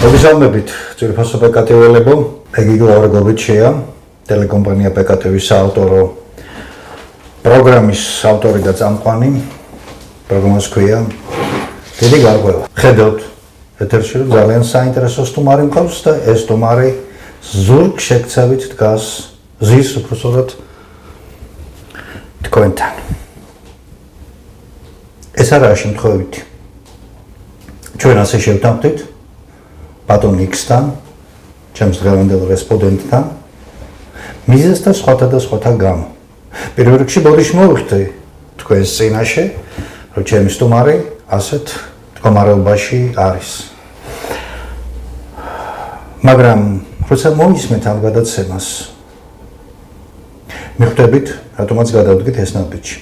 მოგესალმებით, ძვირფასო პეკატიველებო, მეგიგო ორგოვიჩია, ტელეკომპანია პეკატივის საავტორო პროგრამის ავტორი და წამყვანი, პროგრამას ქვია დიდი გარღვევა. ხედავთ ეთერში რომ ძალიან საინტერესო სტუმარი მყავს და ეს სტუმარი ზურგ შექცევით დგას ზის უბრალოდ თქვენთან. ეს არაა შემთხვევითი. ჩვენ ასე შევთანხმდით ბატონ X-თან, ჩემს დღევანდელ რესპონდენტთან, მიზეზ და სხვათა გამო. პირველ რიგში ბოდიში მოვიხდი თქვენს წინაშე, რომ ჩემი სტუმარი ასეთ მდგომარეობაში არის. მაგრამ როცა მოისმენთ ამ გადაცემას, მიხვდებით, რატომაც გადავდგით ეს ნაბიჯი.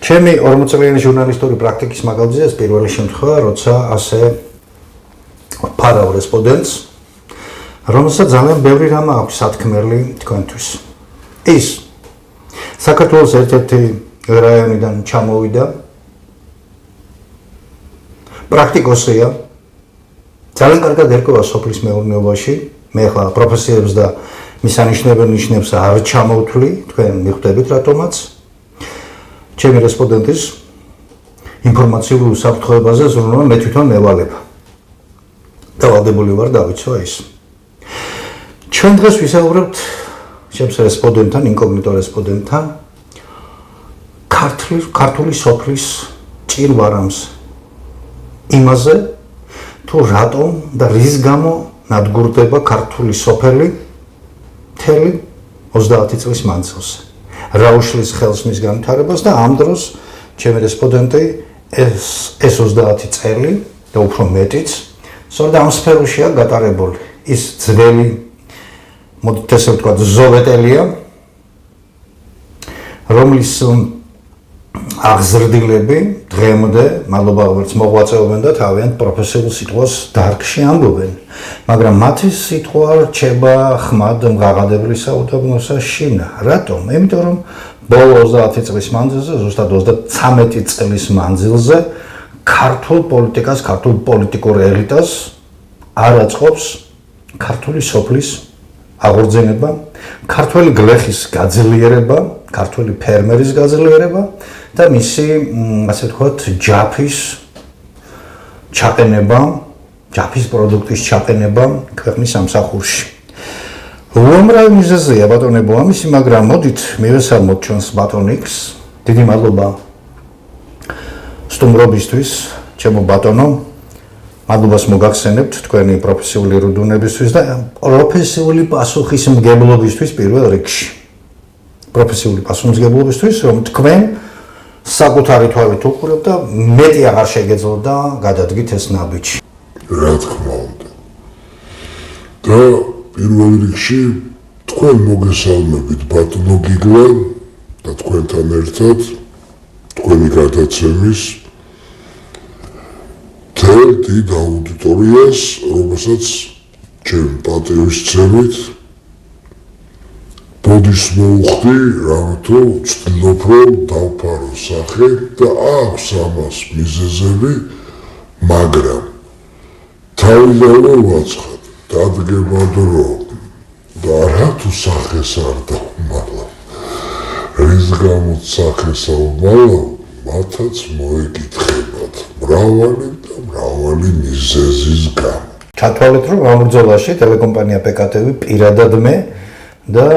ჩემი 40 წლიანი ჟურნალისტური პრაქტიკის მაგალითია ეს პირველი შემთხვევა, როცა ასე ფარავ რესპონდენტს, რომელსაც ძალიან ბევრი რამ აქვს სათქმელი თქვენთვის. ის საქართველოს ერთ-ერთი რაიონიდან ჩამოვიდა, პრაქტიკოსია, ძალიან კარგად ერკვევა სოფლის მეურნეობაში, მე ახლა პროფესიებს და მისანიშნებელ ნიშნებს არ ჩამოვთვლი, თქვენ მიხვდებით რატომაც. ჩემი რესპონდენტის ინფორმაციულ უსაფრთხოებაზე ზრუნვა მე თვითონ მევალებ. დავალდებული ვარ დავიცვა ის. ჩვენ დღეს ვისაუბრებთ ჩემს რესპონდენტთან, ინკოგნიტო რესპონდენტთან ქართული სოფლის ჭირვარამს იმაზე თუ რატომ და რის გამო ნადგურდება ქართული სოფელი მთელი 30 წლის მანძილზე. რა უშლის ხელს მის განვითარებას და ამ დროს ჩემი რესპონდენტი ეს 30 წელი და უფრო მეტიც სწორედ ამ სფეროშია გატარებული. ის ძველი, მოდით ესე ვთქვათ, ზოვეტელია, რომლის აღზრდილები დღემდე, მადლობა ღმერთს, მოღვაწეობენ და თავიანთ პროფესიულ სიტყვას დარგში ამბობენ. მაგრამ მათი სიტყვა რჩება ხმად მღაღადებლისა უდაბნოსა შინა. რატომ? იმიტომ რომ ბოლო 30 წლის მანძილზე, ზუსტად 33 წლის მანძილზე ქართულ პოლიტიკას, ქართულ პოლიტიკურ ელიტას არ აწყობს ქართული სოფლის აღორძინება, ქართული გლეხის გაძლიერება, ქართული ფერმერის გაძლიერება და მისი, ასე ვთქვათ, ჯაფის ჩაყენება, ჯაფის პროდუქტის ჩაყენება ქვეყნის სამსახურში. უამრავი მიზეზია ბატონებო ამისი, მაგრამ მოდით მივესალმოთ ჩვენს ბატონ X. დიდი მადლობა სტუმრობისთვის, ჩემო ბატონო. მადლობას მოგახსენებთ თქვენი პროფესიული რუდუნებისთვის და პროფესიული პასუხისმგებლობისთვის პირველ რიგში. პროფესიული პასუხისმგებლობისთვის, რომ თქვენ საკუთარი თვალით უყურებთ და მეტი აღარ შეგეძლოთ და გადადგით ეს ნაბიჯი. რა თქმა უნდა. და პირველ რიგში თქვენ მოგესალმებით ბატონო გიგლა და თქვენთან ერთად თქვენი გადაცემის მთელ დიდ აუდიტორიას, რომელსაც ჩემ პატივისცემით ბოდიშს მოვუხდი, რამეთო ვცდილობ რომ დავფარო სახე და აქვს ამას მიზეზები, მაგრამ თავიდანვე ვაცხად, დადგება დრო და არათუ სახეს არ დავუმალავ. რის გამოც სახეს ავუმალავ, მათაც მოეკითხებათ მრავალი მიზეზის გამო. ჩათვალეთ, რომ ამ ბრძოლაში ტელეკომპანია პეკატივი პირადად მე და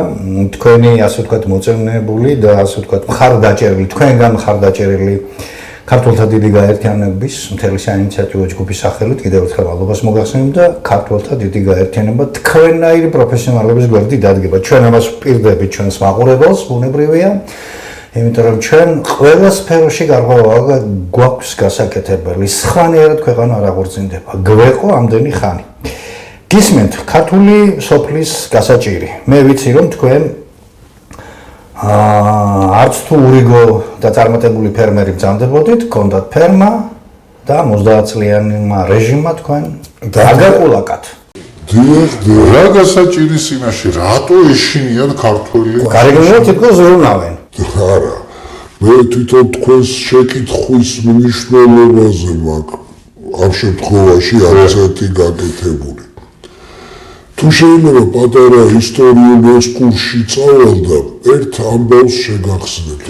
თქვენი, ასე ვთქვათ, მოწევნებული და ასე ვთქვათ, მხარდაჭერილი, თქვენგან მხარდაჭერილი ქართველთა დიდი გაერთიანების მთელი საინიციატივო ჯგუფის სახელით კიდევ ერთხელ მადლობას მოგახსენებ და ქართველთა დიდი გაერთიანება თქვენაირი პროფესიონალების გვერდით დადგება. ჩვენ ამას ვპირდებით ჩვენს მაყურებელს, ბუნებრივია. იმიტომ რომ ჩვენ ყველა სფეროში გარღვევა გვაქვს გასაკეთებელი, სხვანაირად ქვეყანა არ აღორძინდება. გვეყო ამდენი ხანი. გისმენთ ქართული სოფლის გასაჭირი. მე ვიცი რომ თქვენ არც თუ ურიგო და წარმატებული ფერმერი ბრძანდებოდით, გქონდათ ფერმა და 30 წლიანმა რეჟიმმა თქვენ დაგაყულაკათ. დიახ, რა გასაჭირი სინაში, რატო ეშინიან ქართველი? გარეგნულად თითქოს ზრუნავენ. არა, მე თვითონ თქვენს შეკითხვის მნიშვნელობაზე მაქვს ამ შემთხვევაში არცერთი გაკეთებული. თუ შეიძლება პატარა ისტორიული ექსკურსში წავალ და ერთ ამბავს შეგახსნებთ.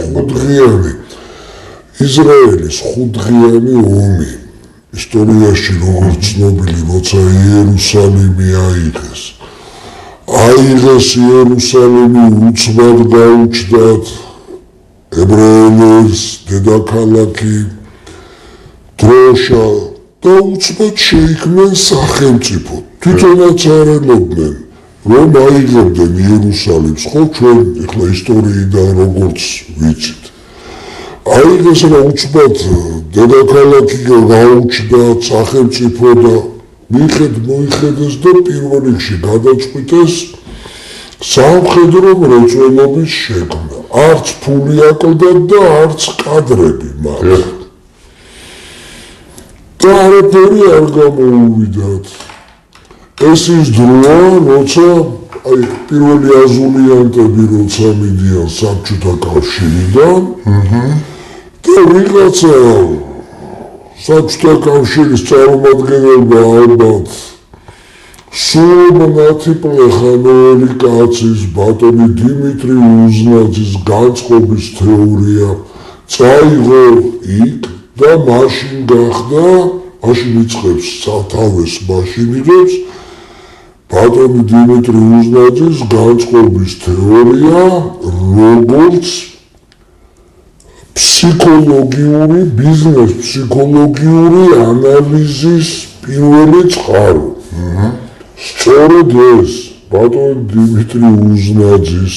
ისრაელის 5-დღიანი ომი ისტორიაში როგორც ცნობილი, როცა იერუსალიმი აიღეს. აიღეს იერუსალიმი უცბად გაუჩნდათ ებრაელებს, დედაქალაქი, დროშა და უცბად შეიქმნენ სახელმწიფო. თვითონაც არელობდნენ, რომ აიღებდნენ იერუსალიმს, ხო ჩვენ ახლა ისტორიიდან როგორც ვიცით. აიღეს რა უცბად დედაქალაქი გაუჩნდათ სახელმწიფო და მოიხედეს და პირველ რიგში გადაწყვიტეს სამხედრო მრეწველობის შექმნა. არც ფული აკლდათ და არც კადრები მათ. და არაფერი არ გამოუვიდათ. ეს ის დროა, როცა პირველი აზულიანტები როცა მიდიან საბჭოთა კავშირიდან და ვიღაცა საბჭოთა კავშირის წარმომადგენელობა ალბათ სულ ნათიპლეხანოელი კაცის ბატონი დიმიტრი უზნაძის განწყობის თეორია წაიღო იქ და მაშინ გახდა, მაშინ იწყებს სათავეს მაშინირებს ბატონი დიმიტრი უზნაძის განწყობის თეორია, როგორც ფსიქოლოგიური ბიზნეს, ფსიქოლოგიური ანალიზის პირველი წყარო. სწორედ ეს ბატონი დიმიტრი უზნაძის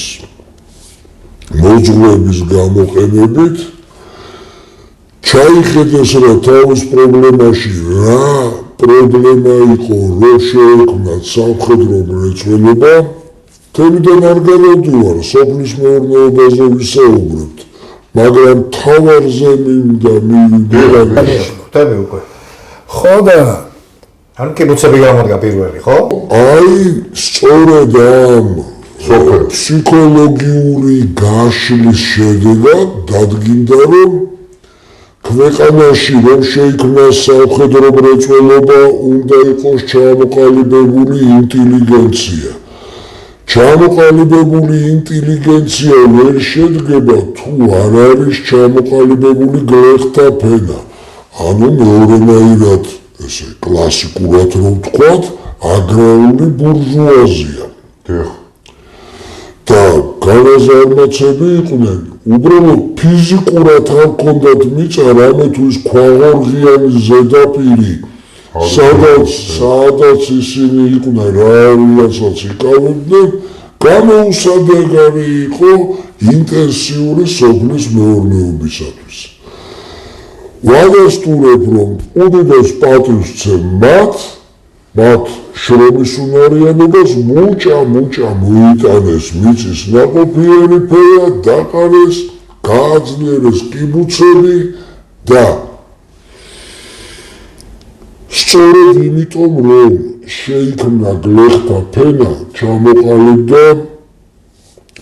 მოძღვების გამოყენებით ჩაიხედეს რა თავის პრობლემაში რა პრობლემა იყო, რომ შეექმნათ სამხედრო მრეწველობა. თემიდან არ გადავდივარ, სოფლის მეურნეობაზე ვისაუბრებთ, მაგრამ თავარზე მინდა ხვდები უკვე. ხო და ან კიბუცები გამოდგა პირველი, ხო? აი, სწორედ ამ ფსიქოლოგიური გაშლის შედეგად დადგინდა, რომ ქვეყანაში რომ შეიქმნას სამხედრო მრეწველობა, უნდა იყოს ჩამოყალიბებული ინტელიგენცია. ჩამოყალიბებული ინტელიგენცია ვერ შედგება, თუ არ არის ჩამოყალიბებული გლეხთა ფენა. ანუ მეორენაირად, ესე კლასიკურად რომ ვთქვათ, აგრარული ბურჟუაზია. და განაზარმაცები იყვნენ, უბრალოდ ფიზიკურად არ ჰქონდათ მიწა, რამე თუ ის ქვაღორღიანი ზედაპირი, სადაც ისინი იყვნენ, რასაც იკავებდნენ, გამოუსადეგარი იყო ინტენსიური სოფლის მეურნეობისათვის. ვადასტურებ, რომ უდიდეს პატივს ვცემ მათ შრომის უნარიანობას მუჭა მოიტანეს მიწის ნაყოფიერი ფერა, დაყარეს, გააძლიერეს კიბუცები და სწორედ იმიტომ, რომ შეიქმნა გლეხთა ფენა, ჩამოყალიბდა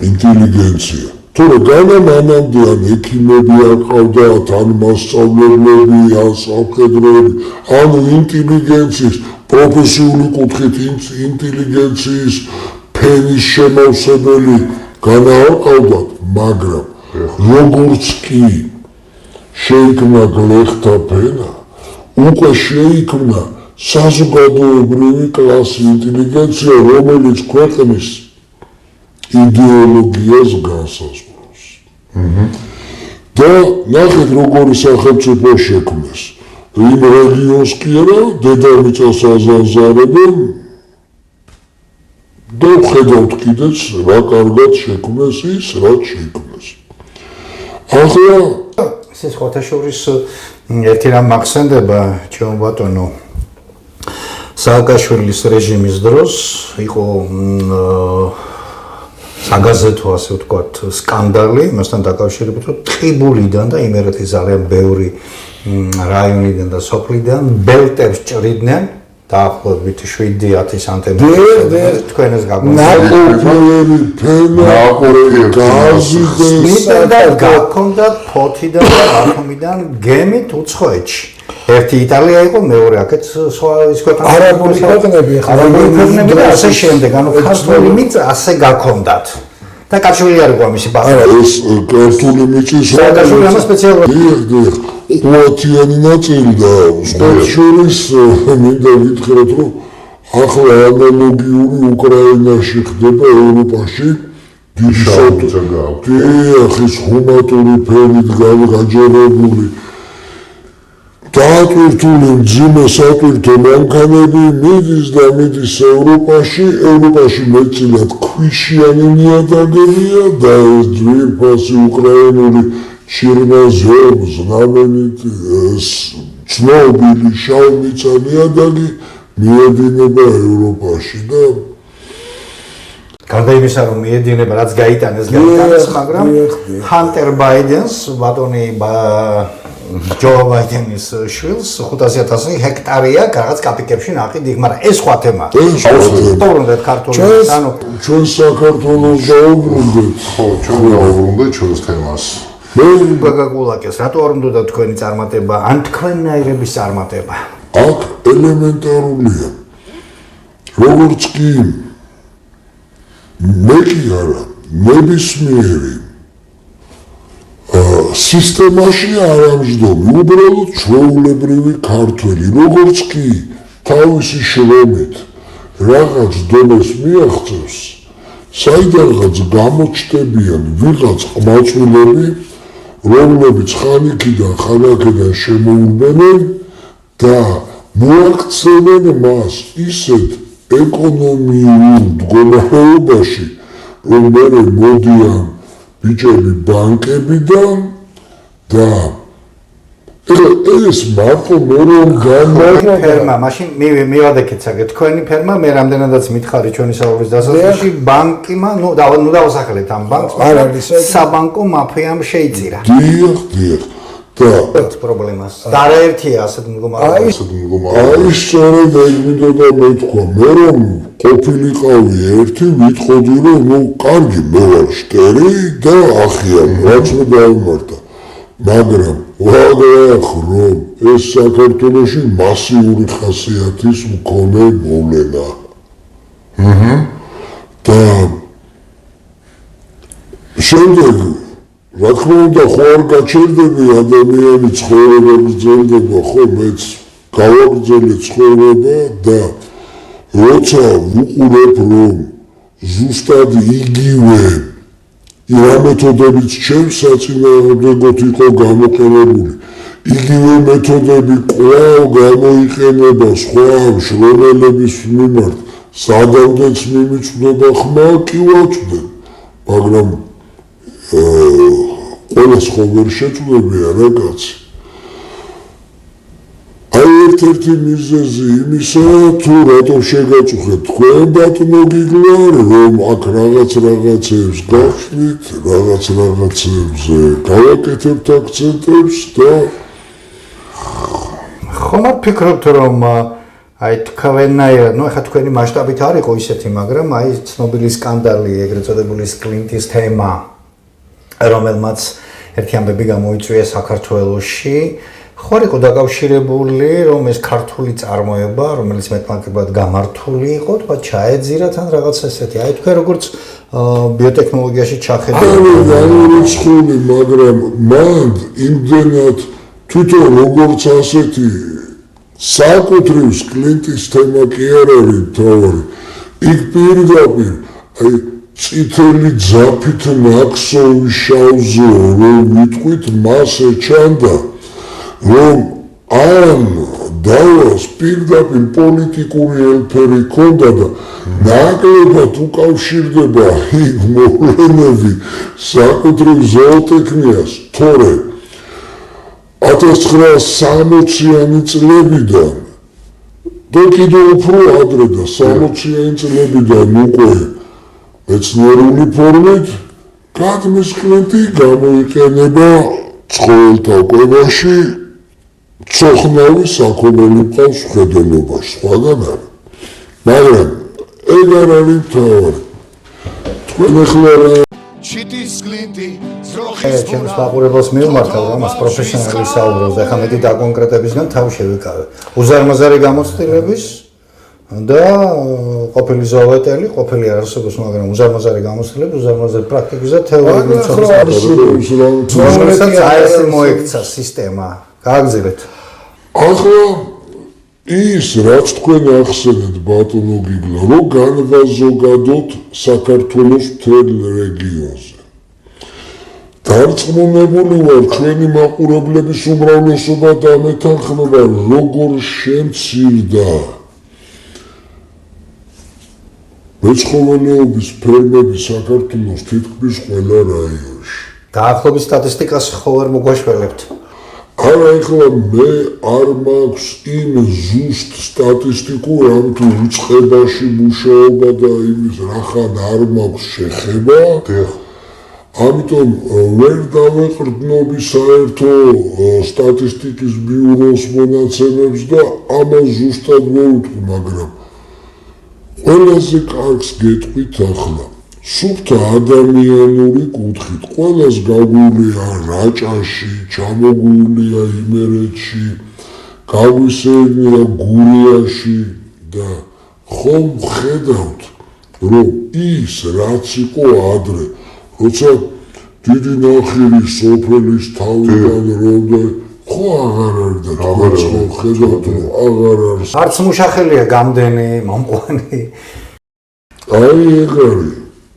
ინტელიგენცია. თორე განამანამდე ან ექიმები არ ყავდათ, ან მასწავლებლები, ან სამხედროები, ანუ ინტელიგენციის პროფესიული კუთხით ინტელიგენციის ფენის შემავსებელი განა არ ყავდათ, მაგრამ როგორც კი შეიქმნა გლეხთა ფენა, უკვე შეიქმნა საზოგადოებრივი კლასი ინტელიგენცია, რომელიც ქვეყნის იდეოლოგიას განსაზღვრავს. და ნახეთ, როგორი სახელმწიფო შექმნეს. იმ რეგიონს კი არა, დედამიწას აზანზარებენ და ვხედავთ კიდეც, რა კარგად შექმნეს ის, რაც შექმნეს. ახლა ეს ხოთაშორის ერთი რამ მახსენდება, ჩემო ბატონო, სააკაშვილის რეჟიმის დროს იყო საგაზეთო, ასე ვთქვათ, სკანდალი, მასთან დაკავშირებით, რომ ტყიბულიდან და იმერეთის ძალიან ბევრი რაიონიდან და სოფლიდან ბელტებს ჭრიდნენ, დაახლოებით 7-10 სანტიმეტრი თქვენ ეს ნაყოფიერი ფენა, გაზი და გაქონდათ ფოთიდან და ათომიდან გემით უცხოეთში. ერთი იტალია იყო, მეორე აქეთ სხვა ის ქვეყნები. არაბული ქვეყნები ხა. არაბული ქვეყნები და ასე შემდეგ. ანუ ქართული მიწა ასე გაქონდათ. და კაჩვილი არ იყო ამისი ბაზა. არა, ეს ქართული მიწის კაჩვილი ამას სპეციალურად ყუათიანი ნაწილი და სხვა შორის მინდა ვითხრათ, რომ ახლა ანალოგიური უკრაინაში ხდება ევროპაში დიახის ხუმატური ფერით გაჯერებული დაატვირთული მძიმე სატვირთო მანქანები მიდის და მიდის ევროპაში მეტწილად ქვიშიანი ნიადაგებია და ეს ძვირფასი უკრაინული ჩირნაზევ ზნამენით ცნობილი შავმიწა ნიადაგი მიედინება ევროპაში და გარდა იმისა, რომ მიედინება, რაც გაიტანეს, მაგრამ ჰანტერ ბაიდენს, ბატონი ჯო ბაიდენის შვილს 500,000 ჰექტარია რაღაც კაპიკებში ნაყიდი, მაგრამ ეს სხვა თემა. დაუბრუნდეთ ქართულს, ანუ ჩვენ საქართველოს დაუბრუნდეთ. ხო, ჩვენ დაუბრუნდეთ ჩვენს თემას. მე გაგაგულაკეს, რატო არ უნდა თქვენი წარმატება, ან თქვენნაირების წარმატება? აქ ელემენტარულია. როგორც კი მე კი არა, ნებისმიერი სისტემაში არ ამჯდომი, უბრალოდ ჩვეულებრივი ქართველი, როგორც კი თავისი შრომით რაღაც დონეს მიაღწევს, საიდანღაც გამოჩნდებიან ვიღაც ყმაწვილები, რომლებიც ხანიკიდან ხანაკიდან შემოურბენენ და მოაქცევენ მას ისეთ ეკონომიურ მდგომარეობაში, რომ მერე მოდიან ბიჭები ბანკებიდან და ეს მარტო მე რომ ფერმა, მაშინ მივადექეთ საკე, თქვენი ფერმა მე რამდენადაც მითხარი ჩვენი საუბრის დასასრულში, ბანკიმა, ნუ დავასახელეთ ამ ბანკს, საბანკო მაფიამ შეიწირა. დიახ. და პრობლემას. და არაერთია ასეთ მდგომარეობაში. აი სწორედ ეგ მინდოდა მეთქვა, მე რომ ყოფილიყავი ერთი, ვიტყოდი რომ ნუ კარგი მე ვარ შტერი და ახიამ, რაც მე დავიმართა. მაგრამ ვაგრახ რომ ეს საქართველოში მასიური ხასიათის მქონე მოვლენა. და შემდეგ რა თქმა უნდა, ხო არ გაჩერდები ადამიანი ცხოვრება გრძელდება, ხო მეც გავაგრძელე ცხოვრება და როცა ვუყურებ, რომ ზუსტად იგივე რა მეთოდებიც ჩემს საწინააღმდეგოდ იყო გამოყენებული, იგივე მეთოდები კვლავ გამოიყენება სხვა მშრომელების მიმართ, სადამდეც მიმიწვდება ხმა კი ვაწვდენ, მაგრამ ყველას ხო ვერ შეწვდებია რა კაცი. აი ერთ-ერთი მიზეზი იმისა, თუ რატომ შეგაწუხეთ თქვენ ბატონო გიგლა, რომ აქ რაღაცებს გავშვით, რაღაცებზე გავაკეთებთ აქცენტებს და ხომ არ ფიქრობთ, რომ აი თქვენნაირად, ნუ ახლა თქვენი მასშტაბით არ იყო ისეთი, მაგრამ აი ცნობილი სკანდალი, ეგრეთ წოდებული სკლინტის თემა, რომელმაც ერთი ამბები გამოიწვია საქართველოში, ხო არ იყო დაკავშირებული, რომ ეს ქართული წარმოება, რომელიც მეტნაკლებად გამართული იყო, თქვა ჩაეძირათ ან რაღაც ესეთი. აი თქვენ როგორც ბიოტექნოლოგიაში ჩახედავთ. არ რიცხული, მაგრამ მან იმდენად თვითონ როგორც ასეთი საკუთრივ სკლინტის თემა კი არ არის თავი. იქ პირდაპირ აი წითელი ძაფით ნაკსოვი შავზე რომ ვიტყვით მას ეჩანდა რომ ან დავას პირდაპირ პოლიტიკური ელფერი ჰქონდა და ნაკლებად უკავშირდება იქ მოვლენები საკუთრივ ზოოტექნიას, თორე 1960-იანი წლებიდან და კიდევ უფრო ადრე და 60-იანი წლებიდან უკვე მეცნიერული ფორმით კადმის სკლინტი გამოიყენება ცხოველთა კვებაში, ცოხნავი საქონელი მყავს მხედველობაში, სხვაგან არა. მაგრამ ეგ არ არის მთავარი. თქვენ ახლა ჩიტის გლინტი ზროხის ჩემს მაყურებელს მივმართავ ამას პროფესიონალი საუბრობს, ახლა მეტი დაკონკრეტებისგან თავი შევიკავე. უზარმაზარი გამოცდილების და ყოფილი ზოალეტელი, ყოფილი არასოდეს, მაგრამ უზარმაზარი გამოცდილების, უზარმაზარი პრაქტიკის და თეორიული ახლა აი მოექცა სისტემა. გააგზავნეთ. ახლა ის რაც თქვენ ახსენეთ ბატონო გიგლა, რომ განვაზოგადოთ საქართველოს მთელ რეგიონზე. დარწმუნებული ვარ, ჩვენი მაყურებლების უმრავლესობა დამეთანხმება, როგორ შემცირდა მეცხოველეობის ფერმები საქართველოს თითქმის ყველა რაიონში. დაახლოებით სტატისტიკას ხო ვერ მოგვაშველებთ. არა, ეხლა მე არ მაქვს იმ ზუსტ სტატისტიკურ ამ თუ უწყებაში მუშაობა და იმის რახან არ მაქვს შეხება. ამიტომ ვერ დავეყრდნობი საერთო სტატისტიკის ბიუროს მონაცემებს და ამას ზუსტად ვერ ვთქვი, მაგრამ ყველაზე კარგს გეტყვით ახლა. სუფთა ადამიანური კუთხით, ყველას გაგვულია რაჭაში, ჩამოგვულია იმერეთში, გაგვისეირნია გურიაში და ხომ ხედავთ, რომ ის რაც იყო ადრე, როცა დიდი ნახირი სოფელის თავიდან რომდა ხო აღარ არის და თქვენს ხომ ხედავთ, რომ აღარ არის. არც მუშახელია გამდენი, მომყვანი. აი ეგ არის.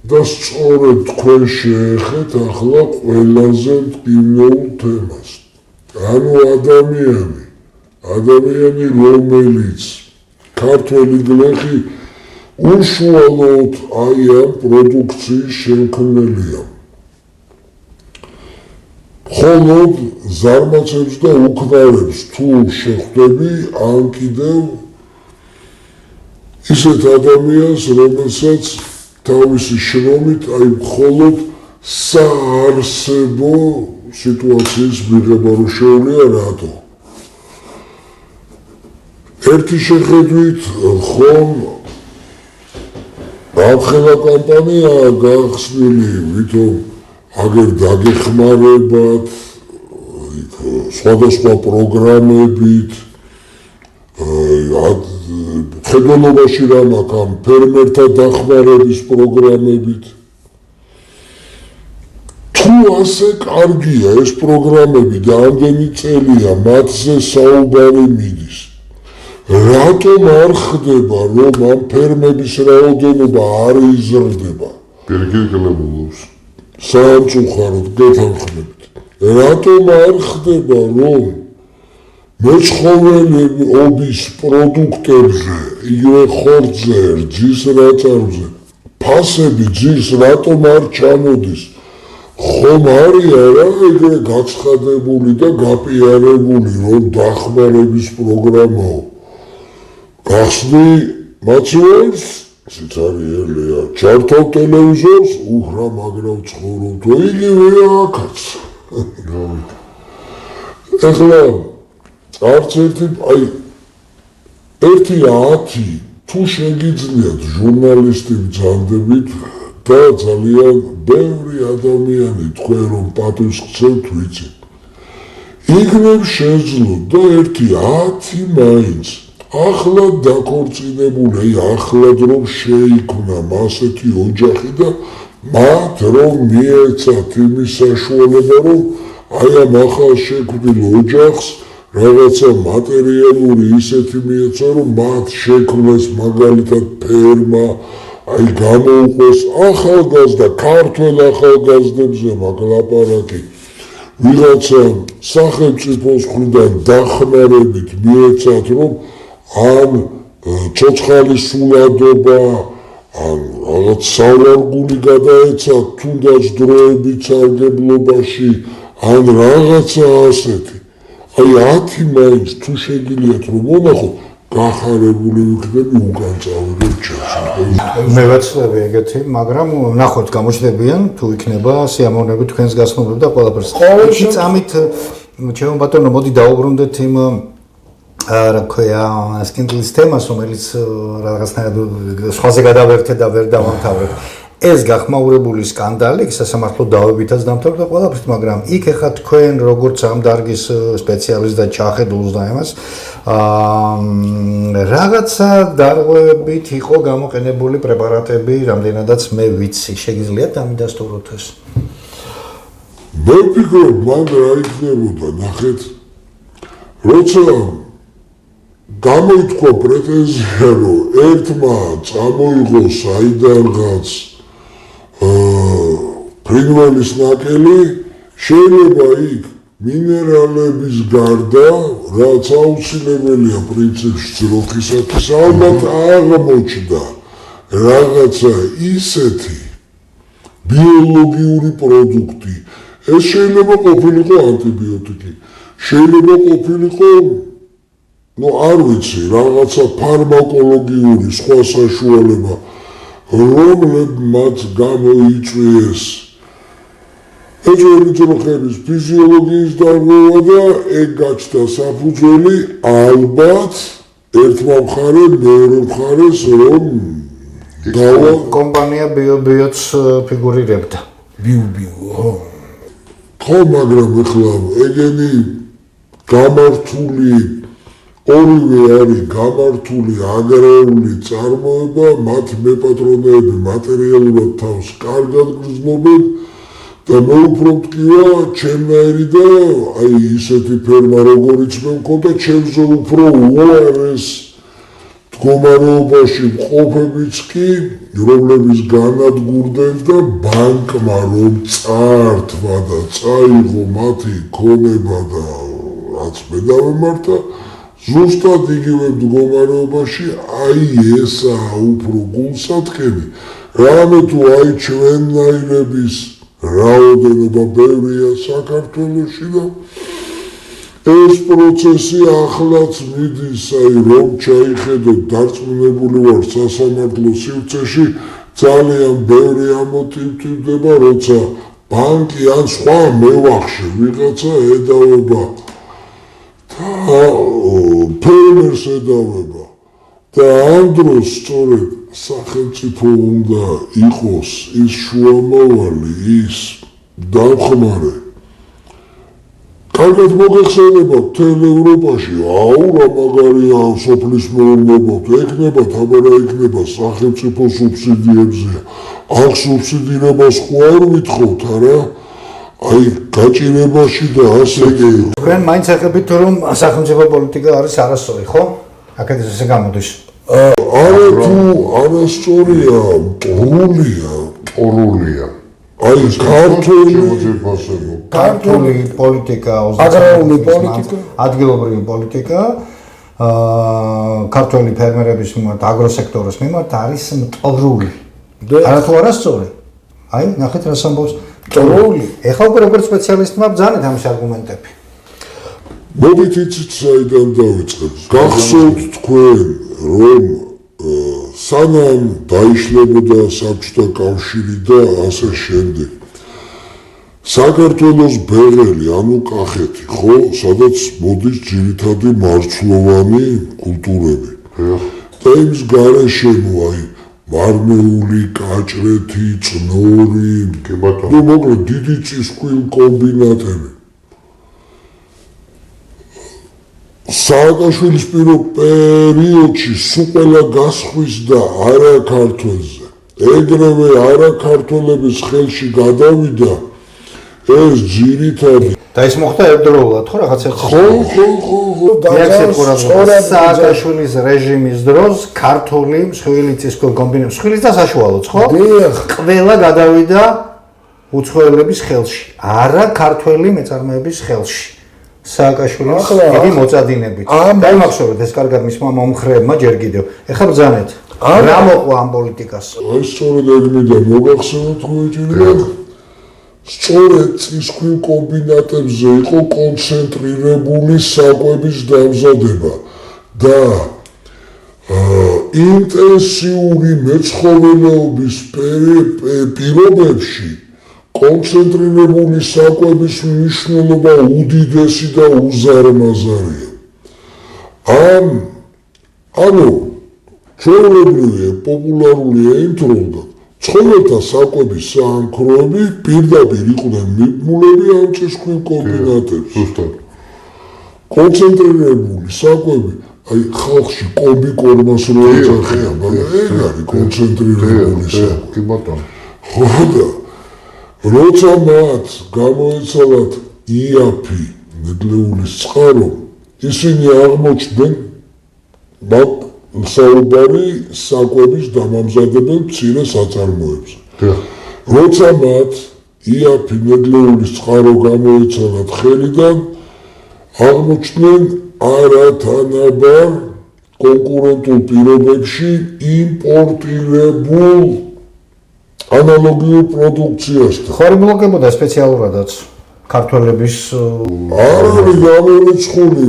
და სწორედ თქვენ შეეხეთ ახლა ყველაზე მტკივნეულ თემას. ანუ ადამიანი რომელიც ქართველი გლეხი უშუალოდ აი ამ პროდუქციის შემქმნელია. მხოლოდ ზარმაცებს და უქმარებს თუ შეხვდები, ან კიდევ ისეთ ადამიანს, რომელსაც თავისი შრომით აი მხოლოდ საარსებო სიტუაციის მიღება რო შეუძლია, რატო? ერთი შეხედვით ხომ ამხელა კამპანია გახსნილი, ვითომ აგერ დაგეხმარებათ სხვადასხვა პროგრამებით, ხელოვნებაში რამ აქ ამ ფერმერთა დახმარების პროგრამებით. თუ ასე კარგია ეს პროგრამები და ამდენი წელია მათზე საუბარი მიდის, რატომ არ ხდება, რომ ამ ფერმების რაოდენობა არ იზრდება? გერგირგლებულობს. საამწუხაროდ გეთანხმებით. რატომ არ ხდება, რომ მეცხოველეობის პროდუქტებზე, იგივე ხორცზე, რძის რაწარზე, ფასები რძის რატომ არ ჩამოდის? ხომ არის არა ეგრე გაცხადებული და გაპიარებული, რომ დახმარების პროგრამაო. გახსნი მაცივარს, სიცარიელია, ჩართავ ტელევიზორს, უხრა მაგრა ვცხოვრობ, იგივე აქაც. ეხლა არც აი 1-10 თუ შეგიძლიათ ჟურნალისტი ბრძანდებით და ძალიან ბევრი ადამიანი თქვენ რომ პატივს გცემთ ვიცით. იქნებ შეძლოთ და 1-10 მაინც ახლად დაქორწინებული, ახლად რომ შეიქმნა ასეთი ოჯახი და მათ რომ მიეცათ იმის საშუალება, რომ აი ამ ახალ შექმნილ ოჯახს რაღაცა მატერიალური ისეთი მიეცა, რომ მათ შექმნეს მაგალითად ფერმა, აი გამოუყვეს ახალგაზრდა, ქართველ ახალგაზრდებზე მაგ ლაპარაკი, ვიღაცა სახელმწიფოს მხრიდან დახმარებით მიეცათ, რომ ან ცოცხალის სულადობა, ან რაღაც სავარგული გადაეცათ, თუნდაც დროებით სარგებლობაში, ან რაღაცა ასეთი. აი 10 მაინც თუ შეგიძლიათ რომ მონახო, გახარებული ვიქნები უკან წავიდეთ ჩემს. მე ვეცლები ეგეთი, მაგრამ ნახოთ გამოჩნდებიან თუ იქნება სიამოვნები თქვენს გასხმობები და ყველაფერს. ერთი წამით ჩემო ბატონო, მოდი დაუბრუნდეთ იმ რა ქვია სკინდლის თემას, რომელიც რაღაცნაირად სხვაზე გადავერთე და ვერ დავამთავრებ. ეს გახმაურებული სკანდალი სასამართლო დავებითაც დამთავრდა ყველაფრით, მაგრამ იქ ეხლა თქვენ როგორც ამ დარგის სპეციალისტ და ჩახედულს და იმას რაღაცა დარღვევებით იყო გამოყენებული პრეპარატები, რამდენადაც მე ვიცი, შეგიძლიათ დამიდასტუროთ ეს? მე ვფიქრობ, მან რა იქნებოდა, ნახეთ, როცა გამოითქვა პრეტენზია, რომ ერთმა წამოიღო საიდანღაც ფრინველის ნაკელი, შეიძლება იქ მინერალების გარდა, რაც აუცილებელია პრინციპში ძროხისათვის, ალბათ აღმოჩნდა რაღაცა ისეთი ბიოლოგიური პროდუქტი. ეს შეიძლება ყოფილიყო ანტიბიოტიკი, შეიძლება ყოფილიყო, არ ვიცი, რაღაცა ფარმაკოლოგიური სხვა საშუალება, რომლებმაც გამოიწვიეს ეჭველი ძროხების ფიზიოლოგიის დარღვევა და ეგ გაჩნდა საფუძველი ალბათ ერთმა მხარემ, მეორე მხარეს, რომ კომპანია ბიო-ბიოც ფიგურირებდა. ბიო-ბიო, ხო, მაგრამ ეხლა ეგენი გამართული ორივე არის გამართული აგრარული წარმოება, მათ მეპატრონეები მატერიალურად თავს კარგად გრძნობენ და მე უფრო მткиვა ჩემნაირი და აი ისეთი ფერმა როგორიც მე მქონდა, ჩემზე უფრო უარეს მდგომარეობაში მყოფებიც კი, რომლებიც განადგურდნენ და ბანკმა რომ წართვა და წაიღო მათი ქონება და რაც მე დავემართა, ზუსტად იგივე მდგომარეობაში აი ესაა უფრო გულსატკელი, რამე თუ აი ჩვენნაირების რაოდენობა ბევრია საქართველოში და ეს პროცესი ახლაც მიდის, აი რომ ჩაიხედოთ, დარწმუნებული ვარ სასამართლო სივრცეში ძალიან ბევრი ამოტივტივდება, როცა ბანკი ან სხვა მევახშე ვიღაცა ედავება ფერმერს ედავება და ამ დროს სწორედ სახელმწიფო უნდა იყოს ის შუამავალი, ის დამხმარე. კარგად მოგეხსენება მთელ ევროპაში, რა მაგარია სოფლის მეურნეობა, ექნებათ, აბა რა იქნება სახელმწიფო სუბსიდიებზეა. აქ სუბსიდირებას ხო არ ვითხოვთ, არა? აი გაჭირებაში და ასე კი. თქვენ მაინც ეხებით რომ სახელმწიფო პოლიტიკა არის არასწორი, ხო? აქეთ ესე გამოდის. არა თუ არასწორია, მტვრულია. აი ქართული პოლიტიკა, აგრარული პოლიტიკა, ადგილობრივი პოლიტიკა, ქართული ფერმერების მიმართ, აგროსექტორის მიმართ არის მტვრული. არა თუ არასწორი. აი, ნახეთ რას ამბობს მტვრული. ეხლა უკვე როგორც სპეციალისტმა ბრძანეთ ამის არგუმენტები. მოდით იცით საიდან დავიწყებ. გახსოვთ თქვენ, რომ სანამ დაიშლებოდა საბჭოთა კავშირი და ასე შემდეგ. საქართველოს ბეღელი, ანუ კახეთი, ხო, სადაც მოდის ძირითადი მარცვლოვანი კულტურები. და იმის გარეშემო აი მარნეული, კაჭრეთი, წნორი, ну მოკლედ დიდი წისქვილ კომბინატები. სააკაშვილის პირველ პერიოდში სულ ყველა გასხვისდა არა ქართველზე. ეგრევე არა ქართველების ხელში გადავიდა ეს ძირითადი და ის მოხდა ერთდროულად, ხო, რაღაც ერთ ხო. სააკაშვილის რეჟიმის დროს ქართული მსხვილი წისქვილ კომბინატები, მსხვილის და საშუალოც, ხო? ყველა გადავიდა უცხოელების ხელში, არა ქართველი მეწარმეების ხელში. სააკაშვილის იგი მოწადინებით. დაიმახსოვრეთ ეს კარგად მისმა მომხრეებმა ჯერ კიდევ. ეხლა ბრძანეთ. რა მოყვა ამ პოლიტიკას? აი სწორედ ეგ მინდა მოგახსენოთ მოიჭირა. სწორედ წისქვილ კომბინატებზე იყო კონცენტრირებული საკვების დამზადება და ინტენსიური მეცხოველეობის პირობებში კონცენტრირებული საკვების მნიშვნელობა უდიდესი და უზარმაზარია. ანუ ჩვეულებრივია, პოპულარულია იმ დროიდან, ცხოველთა საკვების საამქროები პირდაპირ იყვნენ მიბმულები ამ ჭიშკრივ კომბინატებს. ზუსტად. კონცენტრირებული საკვები, აი ხალხში კომბიკორმას რო ეძახიან, მაგრამ ეგ არის კონცენტრირებული საკვები. კი ბატონო. ხო და როცა მათ გამოეცალათ იაფი ნედლეულის წყარო, ისინი აღმოჩნდნენ მათ საუბარი საკვების დამამზადებელ მცირე საწარმოებზე. როცა მათ იაფი ნედლეულის წყარო გამოეცალათ ხელიდან, აღმოჩნდნენ არათანაბარ კონკურენტულ პირობებში იმპორტირებულ ანალოგიურ პროდუქციასთან. ხარ მოგებოდა სპეციალურადაც ქართველების არ არის გამორიცხული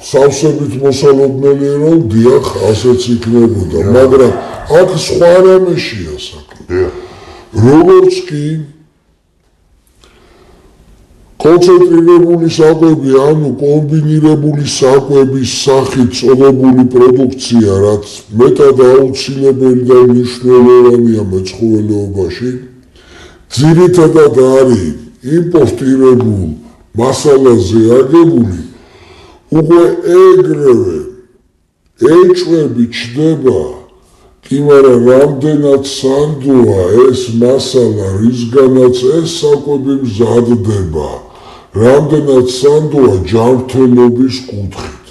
სავსებით მოსალოდნელი რომ დიახ ასეც იქნებოდა, მაგრამ აქ სხვა რამეშია საქმე. როგორც კი კონცენტრირებული საკვები, ანუ კომბინირებული საკვების სახით წოდებული პროდუქცია, რაც მეტად აუცილებელი და მნიშვნელოვანია მეცხოველეობაში, ძირითადად არის იმპორტირებულ მასალაზე აგებული, უკვე ეგრევე ეჭვები ჩდება, კი მაგრამ რამდენად სანდოა ეს მასალა, რისგანაც ეს საკვები მზადდება, რამდენად სანდოა ჯანმრთელობის კუთხით.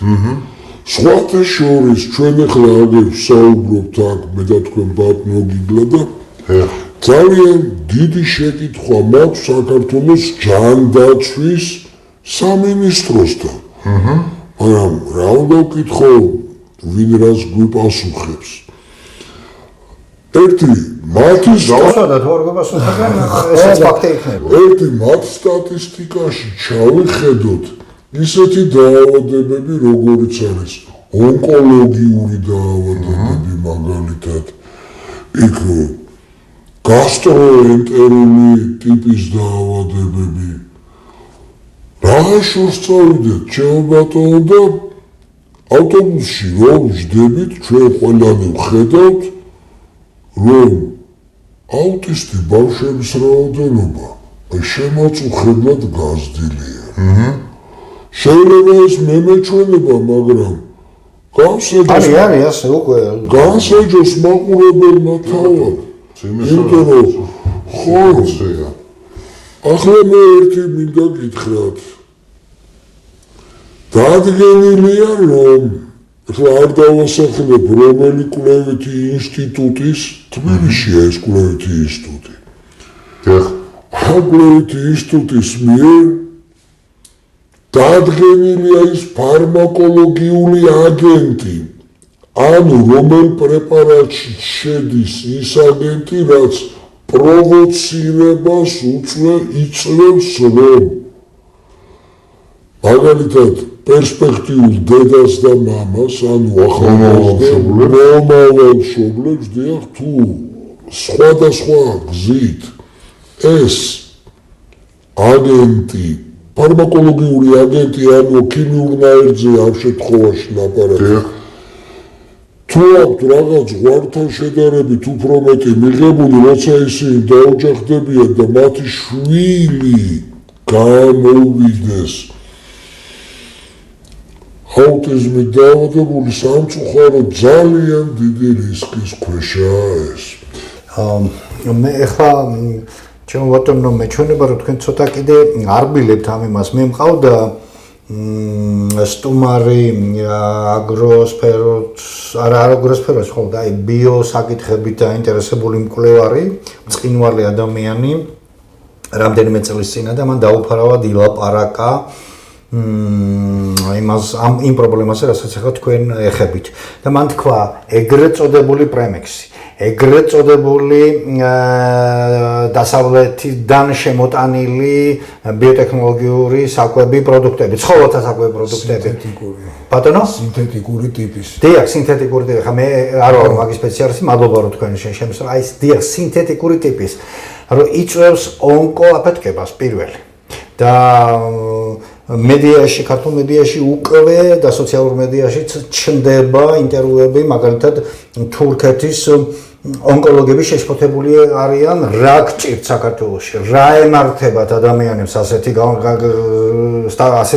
სხვათა შორის ჩვენ ახლა აგერ ვსაუბრობთ აქ მე და თქვენ ბატონო გიგლა და ძალიან დიდი შეკითხვა მაქვს საქართველოს ჯანდაცვის სამინისტროსთან. მაგრამ რა უნდა ვკითხო, ვინ რას გვიპასუხებს? ერთი მათის დავსვათ ვარგობას უხდიან ეს ფაქტი იქნება. ერთი მათ სტატისტიკაში ჩავიხედოთ ისეთი დაავადებები, როგორიც არის ონკოლოგიური დაავადებები, მაგალითად, იქ გასტროენტერული ტიპის დაავადებები. რა შორს წავიდეთ, ჩემო ბატონო და ავტობუსში რომ ვждებით, ჩვენ ყველანი ვხედავთ, რომ აუტისტი ბავშვების რაოდენობა შემაწუხებლად გაზრდილია. შეიძლება ეს მემეჩვენება, მაგრამ არის ასე უკვე განსაჯოს მაყურებელმა თავად. იმიტომ რომ ხო, ახლა მე ერთი მინდა გითხრათ. დადგენილია, რომ ახლა არ დავასახელებ რომელი კვლევითი ინსტიტუტის, თბილისშია ეს კვლევითი ინსტიტუტი. ამ კვლევითი ინსტიტუტის მიერ დადგენილია ის ფარმაკოლოგიული აგენტი, ანუ რომელ პრეპარატში შედის ის აგენტი, რაც პროვოცირებას იწვევს, რომ მაგალითად პერსპექტიულ დედას და მამას, ანუ ახალგაზრდულ მშობლებს, დიახ, თუ სხვადასხვა გზით ეს აგენტი, ფარმაკოლოგიური აგენტი, ანუ ქიმიურ ნაერთზე ამ შემთხვევაში ლაპარაკობ, თუ აქვთ რაღაც ზღვართან შედარებით უფრო მეტი მიღებული, როცა ისინი დაოჯახდებიან და მათი შვილი გამოვიდეს აუტიზმით დაავადებული, სამწუხაროდ ძალიან დიდი რისკის ქვეშაა ეს. მე ახლა ჩემო ბატონო მეჩვენება, რომ თქვენ ცოტა კიდე არბილებთ ამ იმას. მე მყავდა სტუმარი აგროსფეროს, ხო და აი ბიოსაკითხებით დაინტერესებული მკვლევარი, მწყინვარი ადამიანი, რამდენიმე წლის წინა და მან დაუფარავად ილაპარაკა იმ პრობლემაზე, რასაც ახლა თქვენ ეხებით. და მან თქვა, ეგრეთ წოდებული პრემექსი, ეგრეთ წოდებული დასავლეთიდან შემოტანილი ბიოტექნოლოგიური საკვები პროდუქტები, ცხოველთა საკვები პროდუქტები. ბატონო? სინთეტიკური ტიპის. დიახ, სინთეტიკური ტიპის. ხა მე არ ვარ მაგის სპეციალისტი, მადლობა რომ თქვენ შემოსწრა. აი, დიახ, სინთეტიკური ტიპის, რომ იწვევს ონკოაფეთქებას პირველი. და მედიაში, ქართულ მედიაში უკვე და სოციალურ მედიაში ჩნდება ინტერვიუები, მაგალითად თურქეთის ონკოლოგები შეშფოთებული არიან რა გჭირთ საქართველოში, რა ემართებათ ადამიანებს ასეთი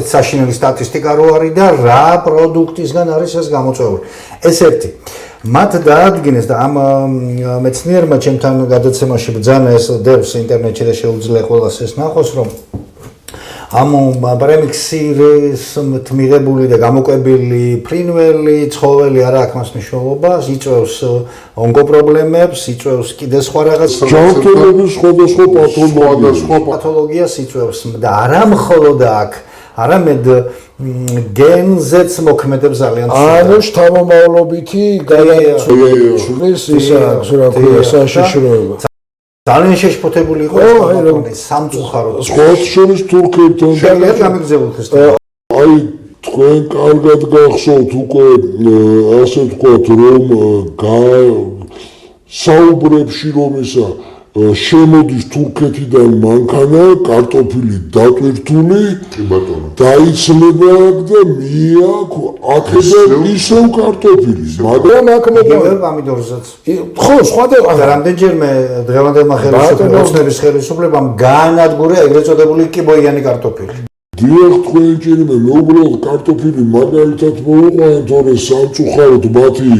საშინელი სტატისტიკა რო არის და რა პროდუქტისგან არის ეს გამოწვეული. ეს ერთი. მათ დაადგინეს და ამ მეცნიერმა ჩემთან გადაცემაში ბრძანა ეს დევს ინტერნეტში და შეუძლია ყველას ეს ნახოს, რომ ამ პრემიქსის მიღებული და გამოკვებილი ფრინველი, ცხოველი არ აქვს მას მნიშვნელობას, იწვევს ონკოპრობლემებს, იწვევს კიდე სხვა რაღაც ჯანმრთელობის სხვადასხვა პათოლოგიას იწვევს და არა მხოლოდ აქ, არამედ გენზეც მოქმედებს ძალიან ანუ შთამომავლობითი გადაცვლის ისა აქვს რა ქვია საშიშროება. ძალიან შეშფოთებული იყო ეს სამწუხაროდ. სხვა შორის თურქებთან შეიძლება გამიგზავნოს აი თქვენ კარგად გახსოვთ უკვე ასე ვთქვათ რომ საუბრებში რომ ისა შემოდის თურქეთიდან მანქანა კარტოფილი დატვირთული კი ბატონო დაიცლება და მიაქ აქედან ისევ კარტოფილი მაგრამ აქ იგივე პამიდორზეც ხო სხვადასხვა რამდენჯერმე დღევანდელმა ხელისუფლების ხელისუფლებამ გაანადგურა ეგრეთ წოდებული კიბოიანი კარტოფილი. დიახ თქვენ ჭირიმე მე უბრალოდ კარტოფილი მაგალითად მოვუყვანთ თორე სამწუხაროდ მათი